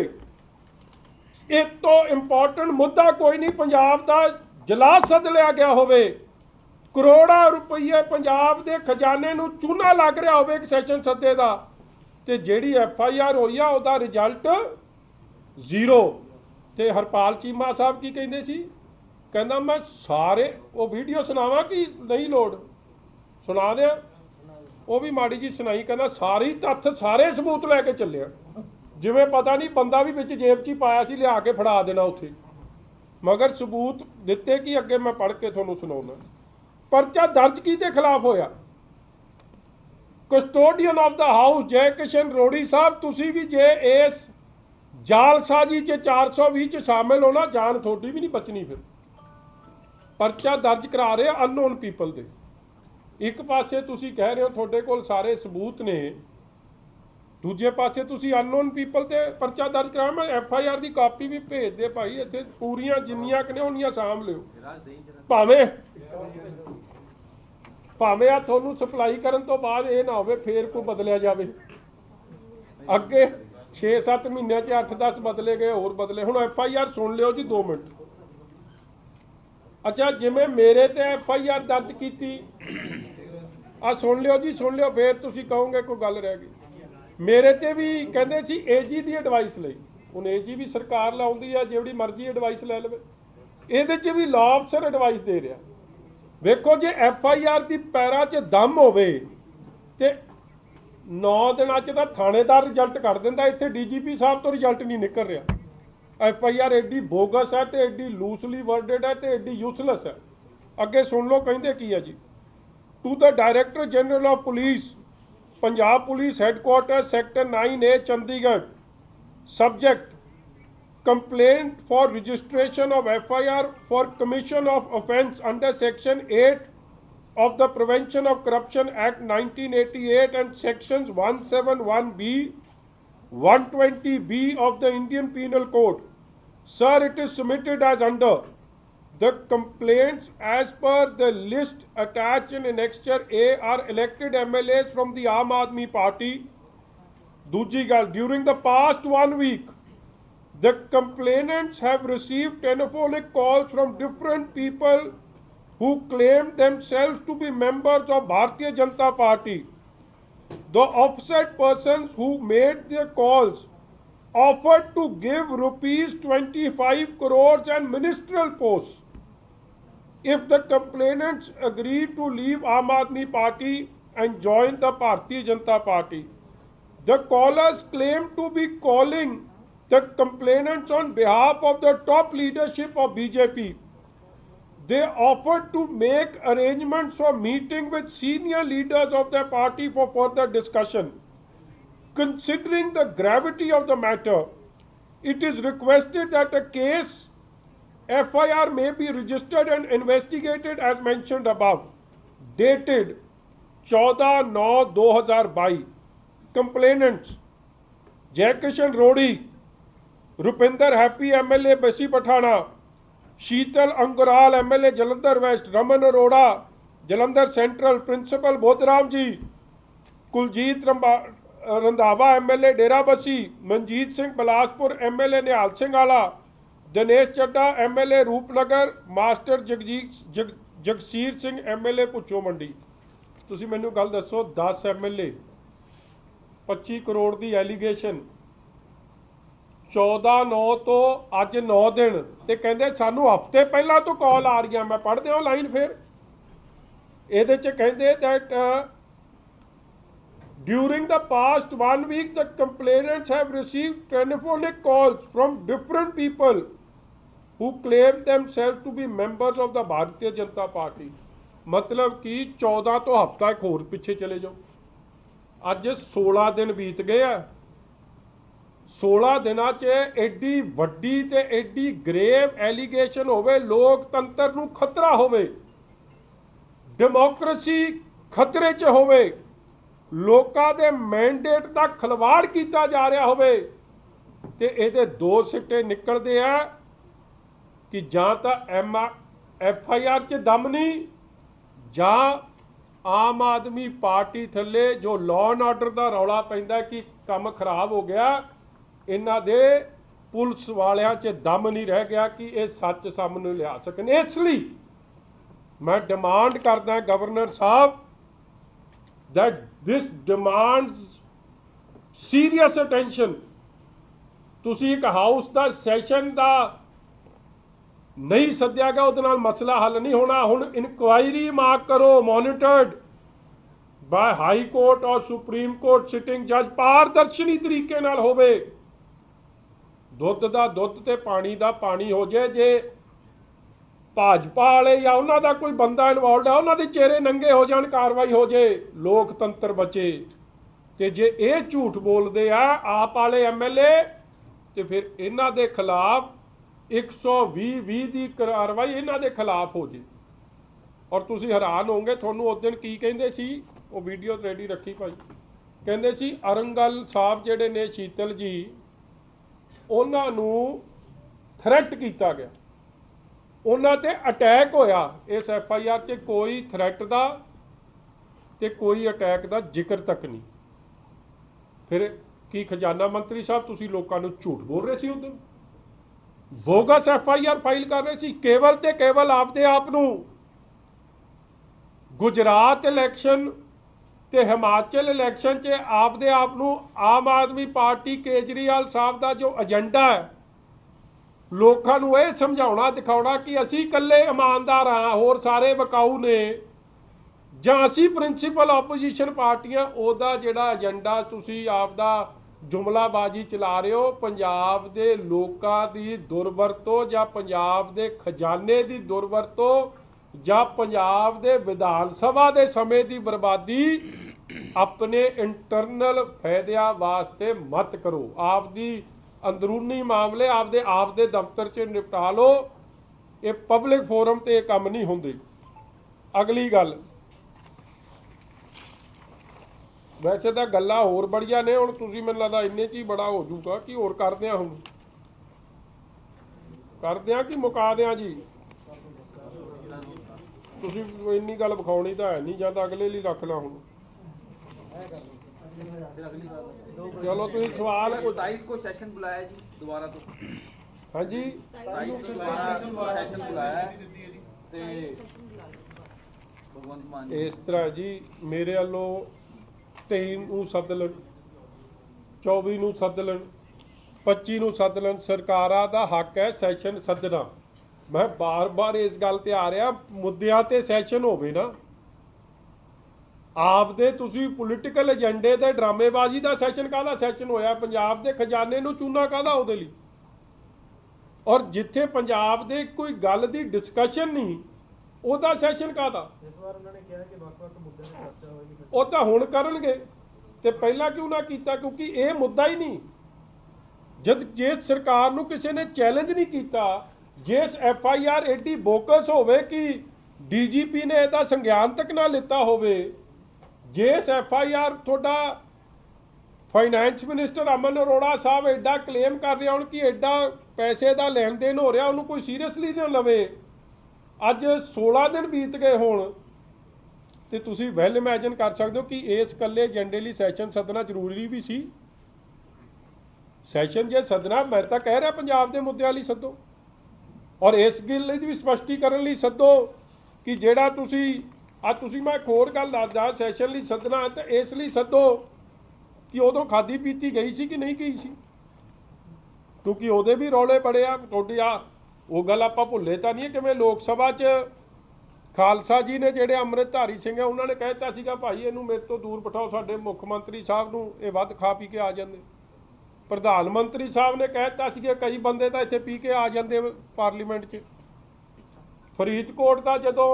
एक तो इंपॉर्टेंट मुद्दा कोई नहीं पंजाब दा जला सद लिया गया होवे करोड़ां रुपये पंजाब दे खजाने नूं चूना लग रहा होवे एक सैशन सदे दा ते जिहड़ी FIR होई आ उहदा रिजल्ट 0 ਤੇ ਹਰਪਾਲ ਚੀਮਾ ਸਾਹਿਬ ਕੀ ਕਹਿੰਦੇ ਸੀ ਕਹਿੰਦਾ ਮੈਂ ਸਾਰੇ ਉਹ ਵੀਡੀਓ ਸੁਣਾਵਾਂ ਕਿ ਨਹੀਂ ਲੋੜ ਸੁਣਾ ਦਿਆਂ ਉਹ ਵੀ ਮਾੜੀ ਜੀ ਸੁਣਾਈ ਕਹਿੰਦਾ ਸਾਰੀ ਤੱਥ ਸਾਰੇ ਸਬੂਤ ਲੈ ਕੇ ਚੱਲਿਆ ਜਿਵੇਂ ਪਤਾ ਨਹੀਂ ਬੰਦਾ ਵੀ ਵਿੱਚ ਜੇਬ 'ਚ ਹੀ ਪਾਇਆ ਸੀ ਲਿਆ ਕੇ ਫੜਾ ਦੇਣਾ ਉੱਥੇ ਮਗਰ ਸਬੂਤ ਦਿੱਤੇ ਕਿ ਅੱਗੇ ਮੈਂ ਪੜ੍ਹ ਕੇ ਤੁਹਾਨੂੰ ਸੁਣਾਉਣਾ ਪਰਚਾ ਦਰਜ ਕੀਤੇ ਖਿਲਾਫ ਹੋਇਆ ਕਸਟੋਡੀਅਨ ਆਫ ਦਾ ਹਾਊਸ ਜੈ ਕਿਸ਼ਨ ਰੋੜੀ ਸਾਹਿਬ ਤੁਸੀਂ ਵੀ ਜੇ ਇਸ जालसाजी च 420 च शामिल होना जान थोड़ी भी नहीं बचनी फिर परचा दर्ज करा रहे अननोन पीपल दे एक पासे तुसी कह रहे हो थोड़े कोल सारे सबूत ने ਦੂਜੇ ਪਾਸੇ ਤੁਸੀਂ ਅਨਨੋਨ ਪੀਪਲ ਤੇ ਪਰਚਾ ਦਰਜ ਕਰਾਇਆ। ਮੈਂ FIR ਦੀ ਕਾਪੀ ਵੀ ਭੇਜ ਦੇ ਭਾਈ, ਇੱਥੇ ਪੂਰੀਆਂ ਜਿੰਨੀਆਂ ਕਿ ਨੇ ਉਨੀਆਂ ਸਾਂਭ ਲਿਓ। ਭਾਵੇਂ ਆ ਤੁਹਾਨੂੰ ਸਪਲਾਈ ਕਰਨ ਤੋਂ ਬਾਅਦ ਇਹ ਨਾ ਹੋਵੇ ਫੇਰ ਕੋਈ ਬਦਲਿਆ ਜਾਵੇ। ਅੱਗੇ 6-7 ਮਹੀਨਿਆਂ 'ਚ 8-10 ਬਦਲੇ ਗਏ, ਹੋਰ ਬਦਲੇ। ਹੁਣ FIR ਸੁਣ ਲਿਓ ਜੀ 2 ਮਿੰਟ। ਅੱਛਾ, ਜਿਵੇਂ ਮੇਰੇ ਤੇ FIR ਦਰਜ ਕੀਤੀ ਆ, ਸੁਣ ਲਿਓ ਜੀ, ਸੁਣ ਲਿਓ, ਫੇਰ ਤੁਸੀਂ ਕਹੋਗੇ ਕੋਈ ਗੱਲ ਰਹਿ ਗਈ। ਮੇਰੇ ਤੇ ਵੀ ਕਹਿੰਦੇ ਸੀ AG ਦੀ ਐਡਵਾਈਸ ਲਈ। ਹੁਣ AG ਵੀ ਸਰਕਾਰ ਲਾਉਂਦੀ ਆ, ਜਿਹੜੀ ਮਰਜ਼ੀ ਐਡਵਾਈਸ ਲੈ ਲਵੇ। ਇਹਦੇ 'ਚ ਵੀ ਲਾਅ ਅਫਸਰ ਐਡਵਾਈਸ ਦੇ ਰਿਹਾ। ਵੇਖੋ, ਜੇ FIR ਦੀ ਪੈਰਾਂ 'ਚ ਦਮ ਹੋਵੇ ਤੇ 9 ਦਿਨਾਂ 'ਚ ਤਾਂ ਥਾਣੇਦਾਰ ਰਿਜ਼ਲਟ ਕੱਢ ਦਿੰਦਾ। ਇੱਥੇ DGP ਸਾਹਿਬ ਤੋਂ ਰਿਜ਼ਲਟ ਨਹੀਂ ਨਿਕਲ ਰਿਹਾ। FIR ਐਡੀ ਬੋਗਸ ਹੈ ਤੇ ਐਡੀ ਲੂਸਲੀ ਵਰਡਡ ਹੈ ਤੇ ਐਡੀ ਯੂਸਲੈਸ ਹੈ। ਅੱਗੇ ਸੁਣ ਲਓ ਕਹਿੰਦੇ ਕੀ ਹੈ ਜੀ। To the director general of police, Punjab Police Headquarters, Sector 9A, Chandigarh. Subject: complaint for registration of FIR for commission of offence under Section 8 of the Prevention of Corruption Act 1988 and Sections 171B, 120B of the Indian Penal Code. Sir, it is submitted as under. The complaints as per the list attached in Annexure A are elected MLAs from the Aam Aadmi Party. Dooji gal, during the past 1 week, the complainants have received telephonic calls from different people who claim themselves to be members of Bharatiya Janata Party. The opposite persons who made their calls offered to give rupees 25 crores and ministerial posts if the complainants agree to leave Aam Aadmi Party and join the Bharatiya Janata Party. The callers claim to be calling the complainants on behalf of the top leadership of BJP. They offered to make arrangements for meeting with senior leaders of their party for further discussion. Considering the gravity of the matter, it is requested that a case FIR may be registered and investigated as mentioned above. Dated 14/9/2022. Complainants: Jaikishan Rodi, Rupinder Happy MLA Basi Pathana, Sheetal Angural MLA Jalandhar West, Raman Arora Jalandhar Central, Principal Bodhram Ji, Kuljeet Randhawa MLA Dera Basi, Manjeet Singh Bilaspur MLA Nihal Singh Ala, Dinesh Chadda MLA Rupnagar, master Jagsir Singh MLA Bhucho Mandi. ਤੁਸੀਂ ਮੈਨੂੰ ਗੱਲ ਦੱਸੋ, 10 MLA, 25 ਕਰੋੜ ਦੀ ਐਲੀਗੇਸ਼ਨ, 14/9 ਤੋਂ ਅੱਜ 9 ਦਿਨ ਤੇ ਕਹਿੰਦੇ ਸਾਨੂੰ ਹਫ਼ਤੇ ਪਹਿਲਾਂ ਤੋਂ ਕਾਲ ਆ ਰਹੀਆਂ। ਮੈਂ ਪੜ੍ਹ ਦਿਆਂ ਲਾਈਨ ਫਿਰ। ਇਹਦੇ 'ਚ ਕਹਿੰਦੇ that during the past 1 week the complainants have received telephonic calls from different people who claim themselves to be members of the Bharatiya Janata Party. मतलब कि 14 ਤੋਂ ਹਫ਼ਤਾ ਇੱਕ ਹੋਰ ਪਿੱਛੇ ਚਲੇ ਜਾਓ। ਅੱਜ 16 ਦਿਨ ਬੀਤ ਗਏ ਆ। 16 ਦਿਨਾਂ 'ਚ ਐਡੀ ਵੱਡੀ ਤੇ ਐਡੀ ਗ੍ਰੇਵ ਐਲੀਗੇਸ਼ਨ ਹੋਵੇ, ਲੋਕਤੰਤਰ ਨੂੰ ਖਤਰਾ ਹੋਵੇ, ਡੈਮੋਕ੍ਰੇਸੀ ਖਤਰੇ 'ਚ ਹੋਵੇ, ਲੋਕਾਂ ਦੇ ਮੈਂਡੇਟ ਦਾ ਖਿਲਵਾੜ ਕੀਤਾ ਜਾ ਰਿਹਾ ਹੋਵੇ, ਤੇ ਇਹਦੇ 2 ਸਿੱਟੇ ਨਿਕਲਦੇ ਆ ਕਿ ਜਾਂ ਤਾਂ FIR 'ਚ ਦਮ ਨਹੀਂ, ਜਾਂ ਆਮ ਆਦਮੀ ਪਾਰਟੀ ਥੱਲੇ ਜੋ ਲਾਅ ਐਂਡ ਆਰਡਰ ਦਾ ਰੌਲਾ ਪੈਂਦਾ ਕਿ ਕੰਮ ਖਰਾਬ ਹੋ ਗਿਆ, ਇਹਨਾਂ ਦੇ ਪੁਲਿਸ ਵਾਲਿਆਂ 'ਚ ਦਮ ਨਹੀਂ ਰਹਿ ਗਿਆ ਕਿ ਇਹ ਸੱਚ ਸਾਹਮਣੇ ਲਿਆ ਸਕਣ। ਇਸ ਲਈ ਮੈਂ ਡਿਮਾਂਡ ਕਰਦਾ governor Sahib that this demands serious attention. ਤੁਸੀਂ ਇੱਕ ਹਾਊਸ ਦਾ ਸੈਸ਼ਨ ਦਾ ਨਹੀਂ ਸੱਦਿਆ ਗਿਆ, ਉਹਦੇ ਨਾਲ ਮਸਲਾ ਹੱਲ ਨਹੀਂ ਹੋਣਾ। ਹੁਣ ਇਨਕੁਆਇਰੀ ਮਾਰਕ ਕਰੋ, ਮੋਨੀਟਰਡ ਬਾय ਹਾਈ ਕੋਰਟ ਔਰ ਸੁਪਰੀਮ ਕੋਰਟ ਸਿਟਿੰਗ ਜੱਜ, ਪਾਰਦਰਸ਼ੀ ਤਰੀਕੇ ਨਾਲ ਹੋਵੇ। ਦੁੱਧ ਦਾ ਦੁੱਧ ਤੇ ਪਾਣੀ ਦਾ ਪਾਣੀ ਹੋ ਜੇ। ਜੇ ਭਾਜਪਾ ਵਾਲੇ ਜਾਂ ਉਹਨਾਂ ਦਾ ਕੋਈ ਬੰਦਾ ਇਨਵੋਲਡ ਹੈ, ਉਹਨਾਂ ਦੇ ਚਿਹਰੇ ਨੰਗੇ ਹੋ ਜਾਣ, ਕਾਰਵਾਈ ਹੋ ਜੇ, ਲੋਕਤੰਤਰ ਬਚੇ। ਤੇ ਜੇ ਇਹ ਝੂਠ ਬੋਲਦੇ ਆ ਆਪ ਵਾਲੇ MLA, ਤੇ ਫਿਰ ਇਹਨਾਂ ਦੇ ਖਿਲਾਫ 120 ਦੀ ਕਾਰਵਾਈ ਇਹਨਾਂ ਦੇ ਖਿਲਾਫ ਹੋ ਜੇ। ਔਰ ਤੁਸੀਂ ਹੈਰਾਨ ਹੋਵੋਗੇ, ਤੁਹਾਨੂੰ ਉਸ ਦਿਨ ਕੀ ਕਹਿੰਦੇ ਸੀ, ਉਹ ਵੀਡੀਓ ਰੈਡੀ ਰੱਖੀ ਭਾਈ। ਕਹਿੰਦੇ ਸੀ ਅਰੰਗਲ ਸਾਹਿਬ ਜਿਹੜੇ ਨੇ ਸ਼ੀਤਲ ਜੀ, ਉਹਨਾਂ ਨੂੰ ਥ੍ਰੈਟ ਕੀਤਾ ਗਿਆ, ਉਹਨਾਂ ਤੇ ਅਟੈਕ ਹੋਇਆ। ਇਸ FIR 'ਚ ਕੋਈ ਥ੍ਰੈਟ ਦਾ ਤੇ ਕੋਈ ਅਟੈਕ ਦਾ ਜ਼ਿਕਰ ਤੱਕ ਨਹੀਂ। ਫਿਰ ਕੀ ਖਜ਼ਾਨਾ ਮੰਤਰੀ ਸਾਹਿਬ ਤੁਸੀਂ ਲੋਕਾਂ ਨੂੰ ਝੂਠ ਬੋਲ ਰਹੇ ਸੀ? ਉਦੋਂ ਬੋਗਸ FIR ਫਾਈਲ ਕਰ ਰਹੇ ਸੀ, ਕੇਵਲ ਤੇ ਕੇਵਲ ਆਪਦੇ ਆਪ ਨੂੰ। ਗੁਜਰਾਤ ਇਲੈਕਸ਼ਨ ਤੇ ਹਿਮਾਚਲ ਇਲੈਕਸ਼ਨ 'ਚ ਆਪਦੇ ਆਪ ਨੂੰ ਆਮ ਆਦਮੀ ਪਾਰਟੀ ਕੇਜਰੀਵਾਲ ਸਾਹਿਬ ਦਾ ਜੋ ਏਜੰਡਾ ਹੈ, ਲੋਕਾਂ ਨੂੰ ਇਹ ਸਮਝਾਉਣਾ ਦਿਖਾਉਣਾ ਕਿ ਅਸੀਂ ਇਕੱਲੇ ਇਮਾਨਦਾਰ ਹਾਂ, ਹੋਰ ਸਾਰੇ ਵਿਕਾਊ ਨੇ, ਜਾਂ ਅਸੀਂ ਪ੍ਰਿੰਸੀਪਲ ਆਪੋਜੀਸ਼ਨ ਪਾਰਟੀਆਂ, ਉਹਦਾ ਜਿਹੜਾ ਏਜੰਡਾ ਤੁਸੀਂ ਆਪਦਾ ਜੁਮਲਾਬਾਜ਼ੀ ਚਲਾ ਰਹੇ ਹੋ। ਪੰਜਾਬ ਦੇ ਲੋਕਾਂ ਦੀ ਦੁਰਵਰਤੋਂ ਜਾਂ ਪੰਜਾਬ ਦੇ ਖਜ਼ਾਨੇ ਦੀ ਦੁਰਵਰਤੋਂ ਜਾਂ ਪੰਜਾਬ ਦੇ ਵਿਧਾਨ ਸਭਾ ਦੇ ਸਮੇਂ ਦੀ ਬਰਬਾਦੀ ਆਪਣੇ ਇੰਟਰਨਲ ਫਾਇਦਿਆਂ ਵਾਸਤੇ ਮਤ ਕਰੋ। ਆਪਦੀ ਅੰਦਰੂਨੀ ਮਾਮਲੇ ਆਪਦੇ ਦਫ਼ਤਰ 'ਚ ਨਿਪਟਾ ਲਓ। ਇਹ ਪਬਲਿਕ ਫੋਰਮ ਤੇ ਇਹ ਕੰਮ ਨਹੀਂ ਹੁੰਦੇ। ਅਗਲੀ ਗੱਲ, ਵੈਸੇ ਤਾਂ ਗੱਲਾਂ ਹੋਰ ਬੜੀਆਂ ਨੇ, ਹੁਣ ਤੁਸੀਂ ਮੈਨੂੰ ਲੱਗਦਾ ਇੰਨੇ 'ਚ ਹੀ ਬੜਾ ਹੋ ਜਾਊਗਾ ਕਿ ਹੋਰ ਕਰਦੇ ਆ, ਹੁਣ ਕਰਦੇ ਆ ਕਿ ਮੁਕਾ ਦਿਆਂ ਜੀ? ਤੁਸੀਂ ਇੰਨੀ ਗੱਲ ਵਿਖਾਉਣੀ ਤਾਂ ਹੈ ਨਹੀਂ, ਜਾਂ ਤਾਂ ਅਗਲੇ ਲਈ ਰੱਖ ਲਾ। ਹੁਣ ਚਲੋ ਤੁਸੀਂ ਸਵਾਲ 27 को सेशन बुलाया जी दोबारा, तो हाँ जी 27 को सेशन बुलाया ते भगवंत मान इस तरह जी मेरे वालों 23 ਨੂੰ ਸੱਦ ਲੈਣ, 24 ਨੂੰ ਸੱਦ ਲੈਣ, 25 ਨੂੰ ਸੱਦ ਲੈਣ। ਸਰਕਾਰਾਂ ਦਾ ਹੱਕ ਹੈ ਸੈਸ਼ਨ ਸੱਦਣਾ। ਮੈਂ ਬਾਰ-ਬਾਰ ਇਸ ਗੱਲ ਤੇ ਆ ਰਿਹਾ, ਮੁੱਦਿਆਂ ਤੇ ਸੈਸ਼ਨ ਹੋਵੇ ਨਾ। ਆਪਦੇ ਤੁਸੀਂ ਪੋਲੀਟੀਕਲ ਏਜੰਡੇ ਤੇ ਡਰਾਮੇਬਾਜ਼ੀ ਦਾ ਸੈਸ਼ਨ ਕਾਹਦਾ ਸੈਸ਼ਨ ਹੋਇਆ? ਪੰਜਾਬ ਦੇ ਖਜ਼ਾਨੇ ਨੂੰ ਚੂਨਾ ਕਾਹਦਾ ਉਹਦੇ ਲਈ? ਔਰ ਜਿੱਥੇ ਪੰਜਾਬ ਦੇ ਕੋਈ ਗੱਲ ਦੀ ਡਿਸਕਸ਼ਨ ਨਹੀਂ, ਉਹਦਾ ਸੈਸ਼ਨ ਕਾਹਦਾ? ਇਸ ਵਾਰ ਉਹਨਾਂ ਨੇ ਕਿਹਾ ਕਿ ਵੱਖ-ਵੱਖ ਮੁੱਦਿਆਂ ਤੇ ਚਰਚਾ ਹੋਏਗੀ। ਉਹ ਤਾਂ ਹੁਣ ਕਰਨਗੇ, ਤੇ ਪਹਿਲਾਂ ਕਿਉਂ ਨਾ ਕੀਤਾ? ਕਿਉਂਕਿ ਇਹ ਮੁੱਦਾ ਹੀ ਨਹੀਂ। ਜੇ ਸਰਕਾਰ ਨੂੰ ਕਿਸੇ ਨੇ ਚੈਲੰਜ ਨਹੀਂ ਕੀਤਾ, ਜੇ FIR ਐਡੀ ਬੋਕਸ ਹੋਵੇ ਕਿ DGP ਨੇ ਇਹਦਾ ਸੰਗਿਆਨ ਤੱਕ ਨਾ ਲਿੱਤਾ ਹੋਵੇ, ਜੇ FIR ਤੁਹਾਡਾ ਫਾਈਨੈਂਸ ਮਿਨਿਸਟਰ ਅਮਨ ਅਰੋੜਾ ਸਾਹਿਬ ਐਡਾ ਕਲੇਮ ਕਰ ਰਹੇ ਹੋਣ ਕਿ ਐਡਾ ਪੈਸੇ ਦਾ ਲੈਣ ਦੇਣ ਹੋ ਰਿਹਾ, ਉਹਨੂੰ ਕੋਈ ਸੀਰੀਅਸਲੀ ਨਾ ਲਵੇ। ਅੱਜ 16 ਦਿਨ ਬੀਤ ਗਏ ਹੋਣ, ਤੇ ਤੁਸੀਂ ਵੈਲ ਇਮੈਜਿਨ ਕਰ ਸਕਦੇ ਹੋ ਕਿ ਇਸ ਇਕੱਲੇ ਏਜੰਡੇ ਲਈ ਸੈਸ਼ਨ ਸੱਦਣਾ ਜ਼ਰੂਰੀ ਵੀ ਸੀ। ਸੈਸ਼ਨ ਜੇ ਸੱਦਣਾ, ਮੈਂ ਤਾਂ ਕਹਿ ਰਿਹਾ ਪੰਜਾਬ ਦੇ ਮੁੱਦਿਆਂ ਲਈ ਸੱਦੋ, ਔਰ ਇਸ ਗੱਲ ਲਈ ਵੀ ਸਪਸ਼ਟੀਕਰਨ ਲਈ ਸੱਦੋ ਕਿ ਜਿਹੜਾ ਤੁਸੀਂ ਮੈਂ ਇੱਕ ਹੋਰ ਗੱਲ ਦੱਸਦਾ, ਸੈਸ਼ਨ ਲਈ ਸੱਦਣਾ ਤਾਂ ਇਸ ਲਈ ਸੱਦੋ ਕਿ ਉਦੋਂ ਖਾਦੀ ਪੀਤੀ ਗਈ ਸੀ ਕਿ ਨਹੀਂ ਗਈ ਸੀ, ਕਿਉਂਕਿ ਉਹਦੇ ਵੀ ਰੌਲੇ ਬੜੇ ਆ। ਤੁਹਾਡੀ ਉਹ ਗੱਲ ਆਪਾਂ ਭੁੱਲੇ ਤਾਂ ਨਹੀਂ, ਕਿਵੇਂ ਲੋਕ ਸਭਾ 'ਚ ਖਾਲਸਾ ਜੀ ਨੇ ਜਿਹੜੇ ਅੰਮ੍ਰਿਤਧਾਰੀ ਸਿੰਘ ਆ, ਉਹਨਾਂ ਨੇ ਕਹਿ ਦਿੱਤਾ ਸੀਗਾ ਭਾਈ ਇਹਨੂੰ ਮੇਰੇ ਤੋਂ ਦੂਰ ਬਿਠਾਓ, ਸਾਡੇ ਮੁੱਖ ਮੰਤਰੀ ਸਾਹਿਬ ਨੂੰ ਇਹ ਵੱਧ ਖਾ ਪੀ ਕੇ ਆ ਜਾਂਦੇ। ਪ੍ਰਧਾਨ ਮੰਤਰੀ ਸਾਹਿਬ ਨੇ ਕਹਿ ਦਿੱਤਾ ਸੀਗਾ ਕਈ ਬੰਦੇ ਤਾਂ ਇੱਥੇ ਪੀ ਕੇ ਆ ਜਾਂਦੇ ਪਾਰਲੀਮੈਂਟ 'ਚ। ਫਰੀਦਕੋਟ ਦਾ ਜਦੋਂ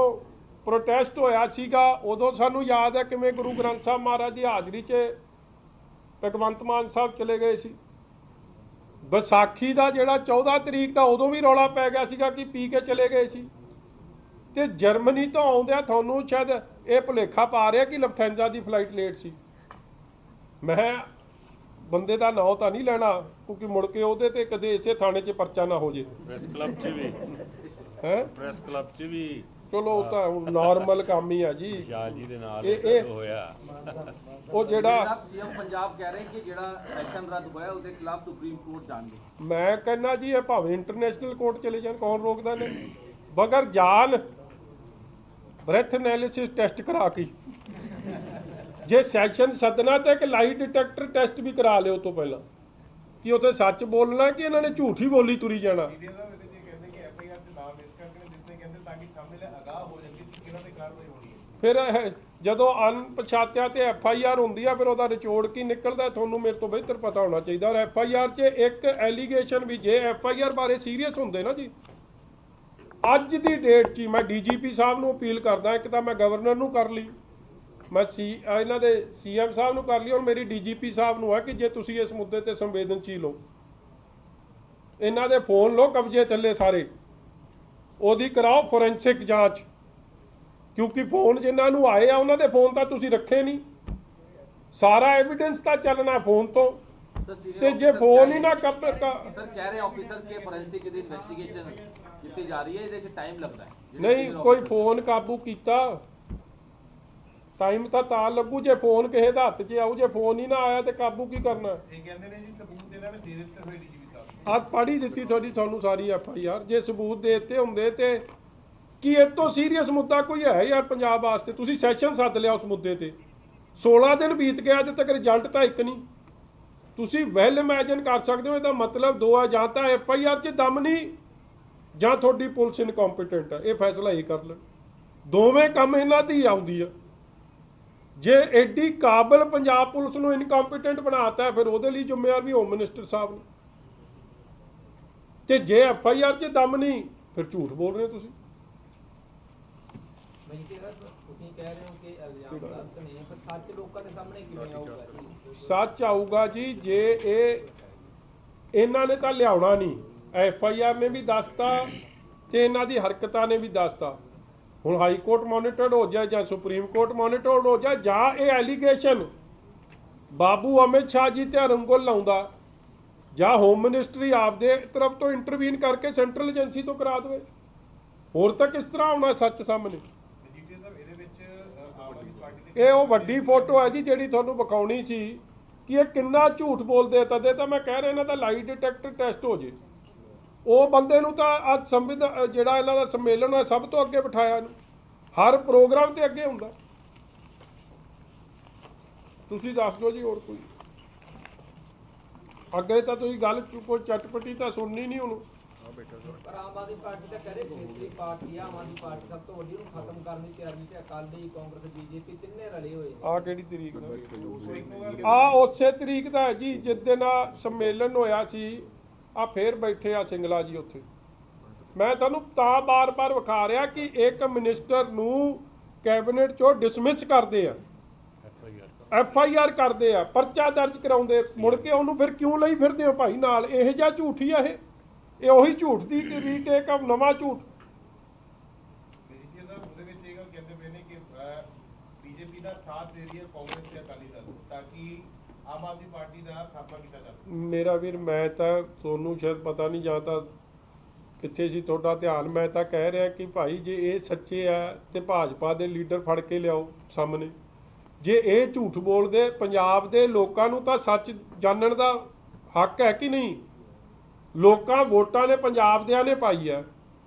ਪ੍ਰੋਟੈਸਟ ਹੋਇਆ ਸੀਗਾ, ਉਦੋਂ ਸਾਨੂੰ ਯਾਦ ਹੈ ਕਿਵੇਂ ਗੁਰੂ ਗ੍ਰੰਥ ਸਾਹਿਬ ਮਹਾਰਾਜ ਦੀ ਹਾਜ਼ਰੀ 'ਚ ਭਗਵੰਤ ਮਾਨ ਸਾਹਿਬ ਚਲੇ ਗਏ ਸੀ। ਵਿਸਾਖੀ ਦਾ ਜਿਹੜਾ 14 ਤਰੀਕ ਦਾ, ਉਦੋਂ ਵੀ ਰੌਲਾ ਪੈ ਗਿਆ ਸੀਗਾ ਕਿ ਪੀ ਕੇ ਚਲੇ ਗਏ ਸੀ। ਤੇ ਜਰਮਨੀ ਤੋਂ ਆਉਂਦਿਆਂ ਤੁਹਾਨੂੰ ਸ਼ਾਇਦ ਇਹ ਭੁਲੇਖਾ ਪਾ ਰਿਹਾ ਕਿ ਲਫਟੈਂਜ਼ਾ ਦੀ ਫਲਾਈਟ ਲੇਟ ਸੀ। ਮੈਂ ਬੰਦੇ ਦਾ ਨਾਂ ਤਾਂ ਨਹੀਂ ਲੈਣਾ, ਕਿਉਂਕਿ ਮੁੜ ਕੇ ਉਹਦੇ ਤੇ ਕਦੇ ਇਸੇ ਥਾਣੇ 'ਚ ਪਰਚਾ ਨਾ ਹੋ ਜੇ। ਪ੍ਰੈਸ ਕਲੱਬ 'ਚ ਵੀ ਹੈ, ਪ੍ਰੈਸ ਕਲੱਬ 'ਚ ਵੀ ਚਲੋ ਉਹ ਤਾਂ ਹੁਣ ਨਾਰਮਲ ਕੰਮ ਹੀ ਆ ਜੀ। ਸ਼ਾਹ ਜੀ ਦੇ ਨਾਲ ਇਹ ਹੋਇਆ। ਉਹ ਜਿਹੜਾ सीएम पंजाब कह रहे हैं कि ਜਿਹੜਾ ਸੈਸ਼ਨ ਰੱਦ ਹੋਇਆ ਉਹਦੇ ਖਿਲਾਫ ਸੁਪਰੀਮ ਕੋਰਟ ਜਾਣਗੇ। ਮੈਂ ਕਹਿੰਦਾ ਜੀ ਇਹ ਭਾਵੇਂ ਇੰਟਰਨੈਸ਼ਨਲ ਕੋਰਟ ਚਲੇ ਜਾਣ, ਕੌਣ ਰੋਕਦਾ ਨੇ? ਬਗਰ ਜਾਨ ਬ੍ਰੈਥ ਐਨਾਲਿਸਿਸ ਟੈਸਟ ਕਰਾ ਕੇ, ਜੇ ਸੈਸ਼ਨ ਸੱਦਣਾ ਤਾਂ ਇੱਕ ਲਾਈ ਡਿਟੈਕਟਰ ਟੈਸਟ ਵੀ ਕਰਾ ਲਿਓ ਤੋਂ ਪਹਿਲਾਂ, ਕਿ ਉੱਥੇ ਸੱਚ ਬੋਲਣਾ ਕਿ ਇਹਨਾਂ ਨੇ ਝੂਠ ਹੀ ਬੋਲੀ ਤੁਰੀ ਜਾਣਾ। ਫਿਰ ਜਦੋਂ ਅਣਪਛਾਤਿਆਂ ਤੇ FIR ਹੁੰਦੀ ਆ, ਫਿਰ ਉਹਦਾ ਨਿਚੋੜ ਕੀ ਨਿਕਲਦਾ ਤੁਹਾਨੂੰ ਮੇਰੇ ਤੋਂ ਬਿਹਤਰ ਪਤਾ ਹੋਣਾ ਚਾਹੀਦਾ। ਔਰ FIR 'ਚ ਇੱਕ ਐਲੀਗੇਸ਼ਨ ਵੀ, ਜੇ FIR ਬਾਰੇ ਸੀਰੀਅਸ ਹੁੰਦੇ ਨਾ ਜੀ, ਅੱਜ ਦੀ ਡੇਟ 'ਚ ਮੈਂ DGP ਸਾਹਿਬ ਨੂੰ ਅਪੀਲ ਕਰਦਾ, ਇੱਕ ਤਾਂ ਮੈਂ ਗਵਰਨਰ ਨੂੰ ਕਰ ਲਈ, ਮੈਂ ਇਹਨਾਂ ਦੇ CM ਸਾਹਿਬ ਨੂੰ ਕਰ ਲਈ, ਔਰ ਮੇਰੀ DGP ਸਾਹਿਬ ਨੂੰ ਹੈ ਕਿ ਜੇ ਤੁਸੀਂ ਇਸ ਮੁੱਦੇ ਤੇ ਸੰਵੇਦਨਸ਼ੀਲ ਹੋ, ਇਹਨਾਂ ਦੇ ਫੋਨ ਲਓ ਕਬਜ਼ੇ ਥੱਲੇ ਸਾਰੇ, ਉਹਦੀ ਕਰਾਓ ਫੋਰੈਂਸਿਕ ਜਾਂਚ, ਕਿਉਂਕਿ ਫੋਨ ਜਿਨ੍ਹਾਂ ਨੂੰ ਆਏ ਆ ਉਹਨਾਂ ਦੇ ਫੋਨ ਤਾਂ ਤੁਸੀਂ ਰੱਖੇ ਨਹੀਂ। ਸਾਰਾ ਐਵੀਡੈਂਸ ਤਾਂ ਚੱਲਣਾ ਫੋਨ ਤੋਂ, ਸਰ senior ਤੇ ਜੇ officers ਫੋਨ ਹੀ ਕਹਿ ਨਾ ਰਹੇ- ਕਰ ਸਰ ਕਹਿ ਰਹੇ ਆਫੀਸਰਸ ਕੇ ਫੋਰੈਂਸਿਕ ਦੀ ਇਨਵੈਸਟੀਗੇਸ਼ਨ ਕੀਤੀ ਜਾ ਰਹੀ ਹੈ, ਇਹਦੇ 'ਚ ਟਾਈਮ ਲੱਗਦਾ ਹੈ। ਜਿਹੜੇ ਨਹੀਂ senior ਕੋਈ officers- ਫੋਨ ਕਾਬੂ ਕੀਤਾ, ਟਾਈਮ ਤਾਂ ਲੱਗੂ ਜੇ ਫੋਨ ਕਿਸੇ ਦਾ ਹੱਥ 'ਚ ਆਊ, ਜੇ ਫੋਨ ਹੀ ਨਾ ਆਇਆ ਤੇ ਕਾਬੂ ਕੀ ਕਰਨਾ। ਇਹ ਕਹਿੰਦੇ ਨੇ ਜੀ ਸਬੂਤ ਇਹਨਾਂ ਨੇ ਦੇ ਦਿੱਤੇ ਹੋਏ ਡੀਜੀਪੀ ਸਾਹਿਬ ਆਹ ਪੜ੍ਹ ਹੀ ਦਿੱਤੀ ਤੁਹਾਨੂੰ ਸਾਰੀ FIR, ਜੇ ਸਬੂਤ ਦੇ ਦਿੱਤੇ ਹੁੰਦੇ ਤੇ ਕੀ ਇਹ ਤੋਂ ਸੀਰੀਅਸ ਮੁੱਦਾ ਕੋਈ ਹੈ ਯਾਰ ਪੰਜਾਬ ਵਾਸਤੇ? ਤੁਸੀਂ ਸੈਸ਼ਨ ਸੱਦ ਲਿਆ ਉਸ ਮੁੱਦੇ ਤੇ, 16 ਦਿਨ ਬੀਤ ਗਿਆ, ਅਜੇ ਤੱਕ ਰਿਜ਼ਲਟ ਤਾਂ ਇੱਕ ਨਹੀਂ। ਤੁਸੀਂ ਵੈਲ ਇਮੇਜਿਨ ਕਰ ਸਕਦੇ ਹੋ, ਇਹਦਾ ਮਤਲਬ ਦੋ ਆ, ਜਾਂ ਤਾਂ FIR 'ਚ ਦਮ ਨਹੀਂ ਜਾਂ ਤੁਹਾਡੀ ਪੁਲਿਸ ਇਨਕੰਪੀਟੈਂਟ ਹੈ। ਇਹ ਫੈਸਲਾ ਇਹ ਕਰ ਲੈਣ, ਦੋਵੇਂ ਕੰਮ ਇਹਨਾਂ ਦੀ ਆਉਂਦੀ ਆ। ਜੇ ਐਡੀ ਕਾਬਲ ਪੰਜਾਬ ਪੁਲਿਸ ਨੂੰ ਇਨਕੰਪੀਟੈਂਟ ਬਣਾਤਾ, ਫਿਰ ਉਹਦੇ ਲਈ ਜ਼ਿੰਮੇਵਾਰ ਵੀ ਹੋਮ ਮਿਨਿਸਟਰ ਸਾਹਿਬ ਨੇ। ਤੇ ਜੇ FIR 'ਚ ਦਮ ਨਹੀਂ, ਫਿਰ ਝੂਠ ਬੋਲ ਰਹੇ ਹੋ ਤੁਸੀਂ। ਤੁਸੀਂ ਕਹਿ ਰਹੇ ਹੋ ਕਿ ਇਲਜ਼ਾਮ ਗਲਤ ਨੇ, ਪਰ ਸੱਚ ਲੋਕਾਂ ਦੇ ਸਾਹਮਣੇ ਕਿਵੇਂ ਆਊਗਾ ਜੀ? ਸੱਚ ਆਊਗਾ ਜੀ ਜੇ ਇਹਨਾਂ ਨੇ ਤਾਂ ਲਿਆਉਣਾ ਨਹੀਂ। FIR ਨੇ ਵੀ ਦੱਸਤਾ ਤੇ ਇਹਨਾਂ ਦੀ ਹਰਕਤਾਂ ਨੇ ਵੀ ਦੱਸਤਾ। ਹੁਣ ਹਾਈ ਕੋਰਟ ਮੋਨੀਟਰਡ ਹੋ ਜਾਏ ਜਾਂ ਸੁਪਰੀਮ ਕੋਰਟ ਮੋਨੀਟਰਡ ਹੋ ਜਾਏ, ਜਾਂ ਇਹ ਐਲੀਗੇਸ਼ਨ ਬਾਬੂ ਅਮਿਤ ਸ਼ਾਹ ਜੀ ਤੇ ਰੰਗੋਲ ਲਾਉਂਦਾ, ਜਾਂ ਹੋਮ ਮਿਨਿਸਟਰੀ ਆਪਦੇ ਤਰਫ ਤੋਂ ਇੰਟਰਵੀਨ ਕਰਕੇ ਸੈਂਟਰਲ ਏਜੰਸੀ ਤੋਂ ਕਰਾ ਦੇਵੇ। ਹੋਰ ਤਾਂ ਕਿਸ ਤਰ੍ਹਾਂ ਆਉਣਾ ਸੱਚ ਸਾਹਮਣੇ? ਡੀਜੀਪੀ ਸਾਹਿਬ ਇਹਦੇ ਵਿੱਚ ਆਮ ਆਦਮੀ ਪਾਰਟੀ ਦੇ ਇਹ ਉਹ ਵੱਡੀ ਫੋਟੋ ਹੈ ਜੀ ਜਿਹੜੀ ਤੁਹਾਨੂੰ ਵਿਖਾਉਣੀ ਸੀ ਕਿ ਇਹ ਕਿੰਨਾ ਝੂਠ ਬੋਲਦੇ। ਤਦੇ ਤਾਂ ਮੈਂ ਕਹਿ ਰਿਹਾ ਇਹਨਾਂ ਦਾ ਲਾਈ ਡਿਟੈਕਟਰ ਟੈਸਟ ਹੋ ਜੇ। ਉਹ ਬੰਦੇ ਨੂੰ ਤਾਂ ਅੱਜ ਸੰਵਿਧਾਨ ਜਿਹੜਾ ਇਹਨਾਂ ਦਾ ਸੰਮੇਲਨ ਹੈ ਸਭ ਤੋਂ ਅੱਗੇ ਬਿਠਾਇਆ ਇਹਨੂੰ, ਹਰ ਪ੍ਰੋਗਰਾਮ ਤੇ ਅੱਗੇ ਹੁੰਦਾ। ਤੁਸੀਂ ਦੱਸ ਦਿਓ ਜੀ ਹੋਰ ਕੋਈ ਅੱਗੇ ਤਾਂ ਤੁਸੀਂ ਗੱਲ ਕੋਈ ਚਟਪਟੀ ਤਾਂ ਸੁਣਨੀ ਨਹੀਂ ਉਹਨੂੰ। ਪਰ ਆਮ ਆਦਮੀ ਪਾਰਟੀ ਤਾਂ ਕਰੇ ਖੇਤਰੀ ਪਾਰਟੀ ਆ, ਆਮ ਆਦਮੀ ਪਾਰਟੀ ਸਭ ਤੋਂ ਵੱਡੀ, ਨੂੰ ਖਤਮ ਕਰਨ ਦੀ ਤਿਆਰੀ ਤੇ ਅਕਾਲੀ, ਕਾਂਗਰਸ, BJP ਤਿੰਨੇ ਰਲੇ ਹੋਏ ਨੇ। ਆਹ ਕਿਹੜੀ ਤਰੀਕ ਦਾ? ਆਹ ਉਸੇ ਤਰੀਕ ਦਾ ਹੈ ਜੀ ਜਿਸ ਦਿਨ ਆਹ ਸੰਮੇਲਨ ਹੋਇਆ ਸੀ। ਆ ਫੇਰ ਬੈਠੇ ਆ ਸਿੰਗਲਾ ਜੀ ਉੱਥੇ। ਮੈਂ ਤੁਹਾਨੂੰ ਤਾਂ ਬਾਰ-ਬਾਰ ਵਿਖਾ ਰਿਹਾ ਕਿ ਇੱਕ ਮਿਨਿਸਟਰ ਨੂੰ ਕੈਬਨਿਟ ਚੋਂ ਡਿਸਮਿਸ ਕਰਦੇ ਆ, FIR ਕਰਦੇ ਆ, ਪਰਚਾ ਦਰਜ ਕਰਾਉਂਦੇ, ਮੁੜ ਕੇ ਉਹਨੂੰ ਫਿਰ ਕਿਉਂ ਲਈ ਫਿਰਦੇ ਹੋ ਭਾਈ ਨਾਲ? ਇਹ ਜਿਹਾ ਝੂਠ ਹੀ ਆ ਇਹ ਉਹੀ ਝੂਠ ਦੀ ਰੀਟੇਕ ਆਫ ਨਵਾਂ ਝੂਠ। ਡੀਜੀਪੀ ਸਾਹਿਬ ਉਹਦੇ ਵਿੱਚ ਇਹ ਗੱਲ ਕਹਿੰਦੇ ਪਏ ਨੇ ਕਿ ਬੀਜੇਪੀ ਦਾ ਸਾਥ ਦੇ ਰਹੀ ਹੈ ਕਾਂਗਰਸ ਤੇ ਅਕਾਲੀ ਦਲ ਤਾਂ ਕਿ ਆਮ ਆਦਮੀ ਪਾਰਟੀ ਦਾ ਖਾਤਮਾ ਕੀਤਾ ਜਾਵੇ। ਮੇਰਾ ਵੀਰ, ਮੈਂ ਤਾਂ ਤੁਹਾਨੂੰ ਸ਼ਾਇਦ ਪਤਾ ਨਹੀਂ, ਜਾਂ ਤਾਂ ਕਿੱਥੇ ਸੀ ਤੁਹਾਡਾ ਧਿਆਨ। ਮੈਂ ਤਾਂ ਕਹਿ ਰਿਹਾ ਕਿ ਭਾਈ ਜੇ ਇਹ ਸੱਚੇ ਆ ਤੇ ਭਾਜਪਾ ਦੇ ਲੀਡਰ ਫੜ ਕੇ ਲਿਆਓ ਸਾਹਮਣੇ। ਜੇ ਇਹ ਝੂਠ ਬੋਲਦੇ, ਪੰਜਾਬ ਦੇ ਲੋਕਾਂ ਨੂੰ ਤਾਂ ਸੱਚ ਜਾਣਨ ਦਾ ਹੱਕ ਹੈ ਕਿ ਨਹੀਂ? ਲੋਕਾਂ ਵੋਟਾਂ ਨੇ ਪੰਜਾਬ ਦਿਆਂ ਨੇ ਪਾਈ ਹੈ।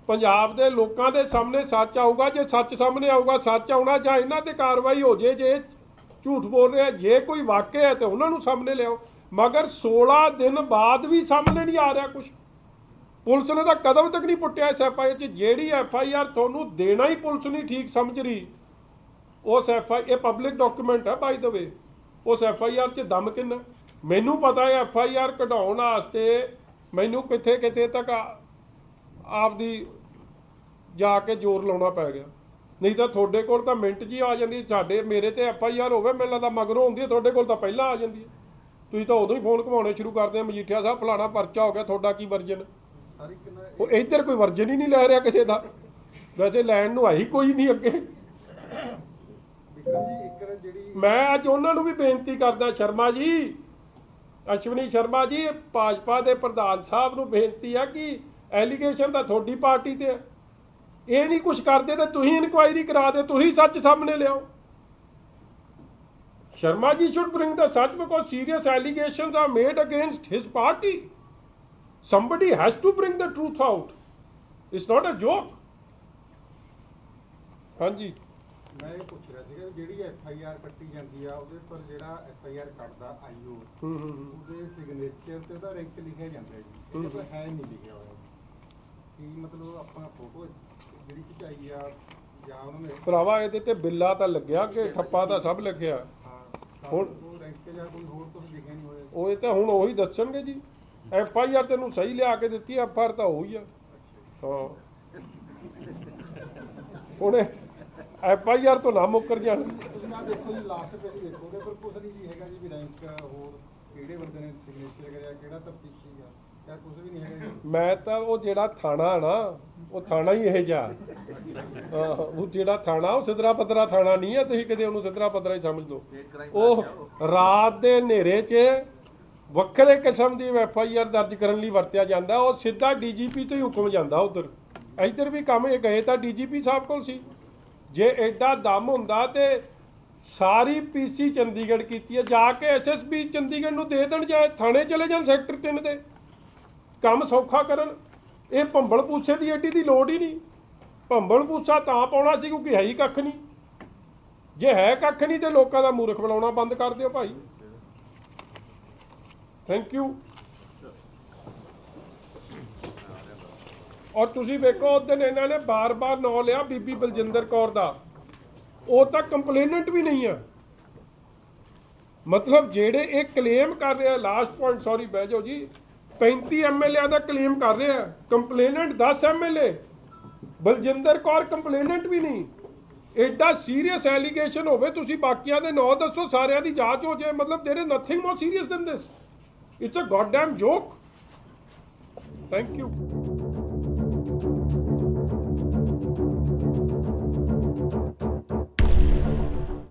ਪੰਜਾਬ ਦੇ ਲੋਕਾਂ ਦੇ ਸਾਹਮਣੇ ਸੱਚ ਆਊਗਾ। ਜੇ ਸੱਚ ਸਾਹਮਣੇ ਆਊਗਾ, ਸੱਚ ਆਉਣਾ, ਜਾਂ ਇਹਨਾਂ ਤੇ ਕਾਰਵਾਈ ਹੋ ਜੇ ਜੇ ਝੂਠ ਬੋਲ ਰਿਹਾ। ਜੇ ਕੋਈ ਵਾਕਿਆ ਹੈ ਤੇ ਉਹਨਾਂ ਨੂੰ ਸਾਹਮਣੇ ਲਿਆਓ। ਮਗਰ 16 ਦਿਨ ਬਾਅਦ ਵੀ ਸਾਹਮਣੇ ਨਹੀਂ ਆ ਰਿਹਾ ਕੁਝ। ਪੁਲਿਸ ਨੇ ਤਾਂ ਕਦਮ ਤੱਕ ਨਹੀਂ ਪੁੱਟਿਆ ਇਸ FIR 'ਚ। ਜਿਹੜੀ FIR ਤੁਹਾਨੂੰ ਦੇਣਾ ਹੀ ਪੁਲਿਸ ਨਹੀਂ ਠੀਕ ਸਮਝ ਰਹੀ, ਉਸ FIR, ਇਹ ਪਬਲਿਕ ਡਾਕੂਮੈਂਟ ਹੈ ਬਾਈ ਦ ਵੇ, ਉਸ FIR 'ਚ ਦਮ ਕਿੰਨਾ? ਮੈਨੂੰ ਪਤਾ ਹੈ FIR ਕਢਾਉਣ ਵਾਸਤੇ ਮੈਨੂੰ ਕਿੱਥੇ ਕਿੱਥੇ ਤੱਕ ਆਪਦੀ ਜਾ ਕੇ ਜ਼ੋਰ ਲਾਉਣਾ ਪੈ ਗਿਆ। ਨਹੀਂ ਤਾਂ ਤੁਹਾਡੇ ਕੋਲ ਤਾਂ ਮਿੰਟ ਜੀ ਆ ਜਾਂਦੀ। ਮੇਰੇ ਤੇ FIR ਹੋਵੇ, ਮੈਨੂੰ ਲੱਗਦਾ ਮਗਰੋਂ ਹੁੰਦੀ ਹੈ, ਤੁਹਾਡੇ ਕੋਲ ਤਾਂ ਪਹਿਲਾਂ ਆ ਜਾਂਦੀ ਹੈ। ਤੁਸੀਂ ਤਾਂ ਉਦੋਂ ਹੀ ਫੋਨ ਘੁਮਾਉਣੇ ਸ਼ੁਰੂ ਕਰਦੇ ਆ, ਮਜੀਠੀਆ ਸਾਹਿਬ ਫਲਾਣਾ ਪਰਚਾ ਹੋ ਗਿਆ, ਤੁਹਾਡਾ ਕੀ ਵਰਜਨ? ਉਹ ਇੱਧਰ ਕੋਈ ਵਰਜਨ ਹੀ ਨਹੀਂ ਲੈ ਰਿਹਾ ਕਿਸੇ ਦਾ। ਵੈਸੇ ਲੈਣ ਨੂੰ ਆਈ ਕੋਈ ਨਹੀਂ ਅੱਗੇ। ਮੈਂ ਅੱਜ ਉਹਨਾਂ ਨੂੰ ਵੀ ਬੇਨਤੀ ਕਰਦਾ, ਸ਼ਰਮਾ ਜੀ, ਅਸ਼ਵਨੀ ਸ਼ਰਮਾ ਜੀ, ਭਾਜਪਾ ਦੇ ਪ੍ਰਧਾਨ ਸਾਹਿਬ ਨੂੰ ਬੇਨਤੀ ਆ ਕਿ ਐਲੀਗੇਸ਼ਨ ਤਾਂ ਤੁਹਾਡੀ ਪਾਰਟੀ ਤੇ ਹੈ। ਇਹ ਨਹੀਂ ਕੁਝ ਕਰਦੇ ਤਾਂ ਤੁਸੀਂ ਇਨਕੁਆਇਰੀ ਕਰਾ ਦਿਓ, ਤੁਸੀਂ ਸੱਚ ਸਾਹਮਣੇ ਲਿਆਓ। Sharma ji should bring the such because serious allegations are made against his party. Somebody has to bring the truth out. It's not a joke. ਹਾਂਜੀ ਮੈਂ ਇਹ ਪੁੱਛ ਰਿਹਾ ਸੀਗਾ ਜਿਹੜੀ FIR ਕੱਟੀ ਜਾਂਦੀ ਆ ਉਹਦੇ ਪਰ ਜਿਹੜਾ FIR ਕੱਟਦਾ IO ਉਹਦੇ ਸਿਗਨੇਚਰ ਤੇ ਉਹਦਾ ਰੈਂਕ ਲਿਖਿਆ ਜਾਂਦਾ ਜੀ, ਇਹਦੇ ਪਰ ਹੈ ਨਹੀਂ ਲਿਖਿਆ ਹੋਇਆ। ਕੀ ਮਤਲਬ ਆਪਾਂ ਫੋਟੋ ਜਿਹੜੀ ਖਿਚਾਈ ਆ ਜਾਂ ਉਹਨਾਂ ਨੇ ਭਰਾਵਾ ਇਹਦੇ ਤੇ ਬਿੱਲਾ ਤਾਂ ਲੱਗਿਆ ਕਿ ਠੱਪਾ ਤਾਂ ਸਭ ਲਿਖਿਆ। ਹੁਣ ਉਹ ਰੈਂਕ ਜਾਂ ਕੋਈ ਹੋਰ ਕੁਝ ਲਿਖਿਆ ਨਹੀਂ ਹੋਇਆ। ਉਹ ਇਹ ਤਾਂ ਹੁਣ ਉਹੀ ਦੱਸਣਗੇ ਜੀ। FIR ਤੈਨੂੰ ਸਹੀ ਲਿਆ ਕੇ ਦਿੱਤੀ, FIR ਤਾਂ ਉਹੀ ਆ। ਹਾਂ ਉਹਨੇ FIR ਤੋਂ ਨਾ ਮੁੱਕਰ ਜਾਣਾ। ਤੁਸੀਂ ਆ ਦੇਖੋ ਜੀ, ਲਾਸਟ ਪੇਜ ਦੇਖੋ, ਉਹਦੇ ਪਰ ਕੁਝ ਨਹੀਂ ਜੀ ਹੈਗਾ ਜੀ ਵੀ ਰੈਂਕ ਹੋਰ ਕਿਹੜੇ ਬੰਦੇ ਨੇ ਸਿਗਨੇਚਰ ਕਰਿਆ, ਕਿਹੜਾ ਤਫਤੀਸ਼ੀ ਆ, ਜਾਂ ਕੁਝ ਵੀ ਨਹੀਂ ਹੈਗਾ ਜੀ। ਮੈਂ ਤਾਂ ਉਹ ਜਿਹੜਾ ਥਾਣਾ ਨਾ, ਉਹ ਥਾਣਾ ਹੀ ਇਹ ਜਾ ਉਹ ਜਿਹੜਾ ਥਾਣਾ ਉਹ ਸਿੱਧਰਾ ਪੱਧਰਾ ਥਾਣਾ ਨਹੀਂ ਹੈ, ਤੁਸੀਂ ਕਦੇ ਉਹਨੂੰ ਸਿੱਧਰਾ ਪੱਧਰਾ ਹੀ ਸਮਝ ਲਓ। ਉਹ ਰਾਤ ਦੇ ਹਨੇਰੇ 'ਚ ਵੱਖਰੇ ਕਿਸਮ ਦੀ FIR ਦਰਜ ਕਰਨ ਲਈ ਵਰਤਿਆ ਜਾਂਦਾ। ਉਹ ਸਿੱਧਾ DGP ਤੋਂ ਹੀ ਹੁਕਮ ਜਾਂਦਾ ਉਧਰ। ਇੱਧਰ ਵੀ ਕੰਮ ਇਹ ਗਏ ਤਾਂ DGP ਸਾਹਿਬ ਕੋਲ ਸੀ। ਜੇ ਐਡਾ ਦਮ ਹੁੰਦਾ ਤੇ ਸਾਰੀ PC ਚੰਡੀਗੜ੍ਹ ਕੀਤੀ ਹੈ, ਜਾ ਕੇ SSB ਚੰਡੀਗੜ੍ਹ ਨੂੰ ਦੇ ਦੇਣ, ਜਾਂ ਥਾਣੇ ਚਲੇ ਜਾਣ ਸੈਕਟਰ 3 ਦੇ, ਕੰਮ ਸੌਖਾ ਕਰਨ। ਇਹ ਭੰਬਲ ਪੂਸੇ ਦੀ ਐਡੀ ਦੀ ਲੋੜ ਹੀ ਨਹੀਂ। ਭੰਬਲ ਪੂਸਾ ਤਾਂ ਪਾਉਣਾ ਸੀ ਕਿਉਂਕਿ ਹੈ ਹੀ ਕੱਖ ਨਹੀਂ। ਜੇ ਹੈ ਕੱਖ ਨਹੀਂ ਤੇ ਲੋਕਾਂ ਦਾ ਮੂਰਖ ਬਣਾਉਣਾ ਬੰਦ ਕਰ ਦਿਓ ਭਾਈ। Thank you. ਔਰ ਤੁਸੀਂ ਵੇਖੋ ਉਸ ਦਿਨ ਇਹਨਾਂ ਨੇ ਬਾਰ-ਬਾਰ ਨਾਂ ਲਿਆ ਬੀਬੀ ਬਲਜਿੰਦਰ ਕੌਰ ਦਾ, ਉਹ ਤਾਂ ਕੰਪਲੇਨੈਂਟ ਵੀ ਨਹੀਂ ਆ। ਮਤਲਬ ਜਿਹੜੇ ਇਹ ਕਲੇਮ ਕਰ ਰਹੇ ਆ, ਲਾਸਟ ਪੁਆਇੰਟ, ਸੌਰੀ ਬਹਿ ਜਾਓ ਜੀ, 35 MLA ਦਾ ਕਲੇਮ ਕਰ ਰਹੇ ਆ, complainant 10 MLA, Baljinder Kaur complainant ਵੀ ਨਹੀਂ। ਐਡਾ ਸੀਰੀਅਸ ਐਲੀਗੇਸ਼ਨ ਹੋਵੇ, ਤੁਸੀਂ ਬਾਕੀਆਂ ਦੇ ਨਾਂ ਦੱਸੋ, ਸਾਰਿਆਂ ਦੀ ਜਾਂਚ ਹੋ ਜਾਏ। ਮਤਲਬ there is nothing more serious than this. It's a goddamn joke. Thank you.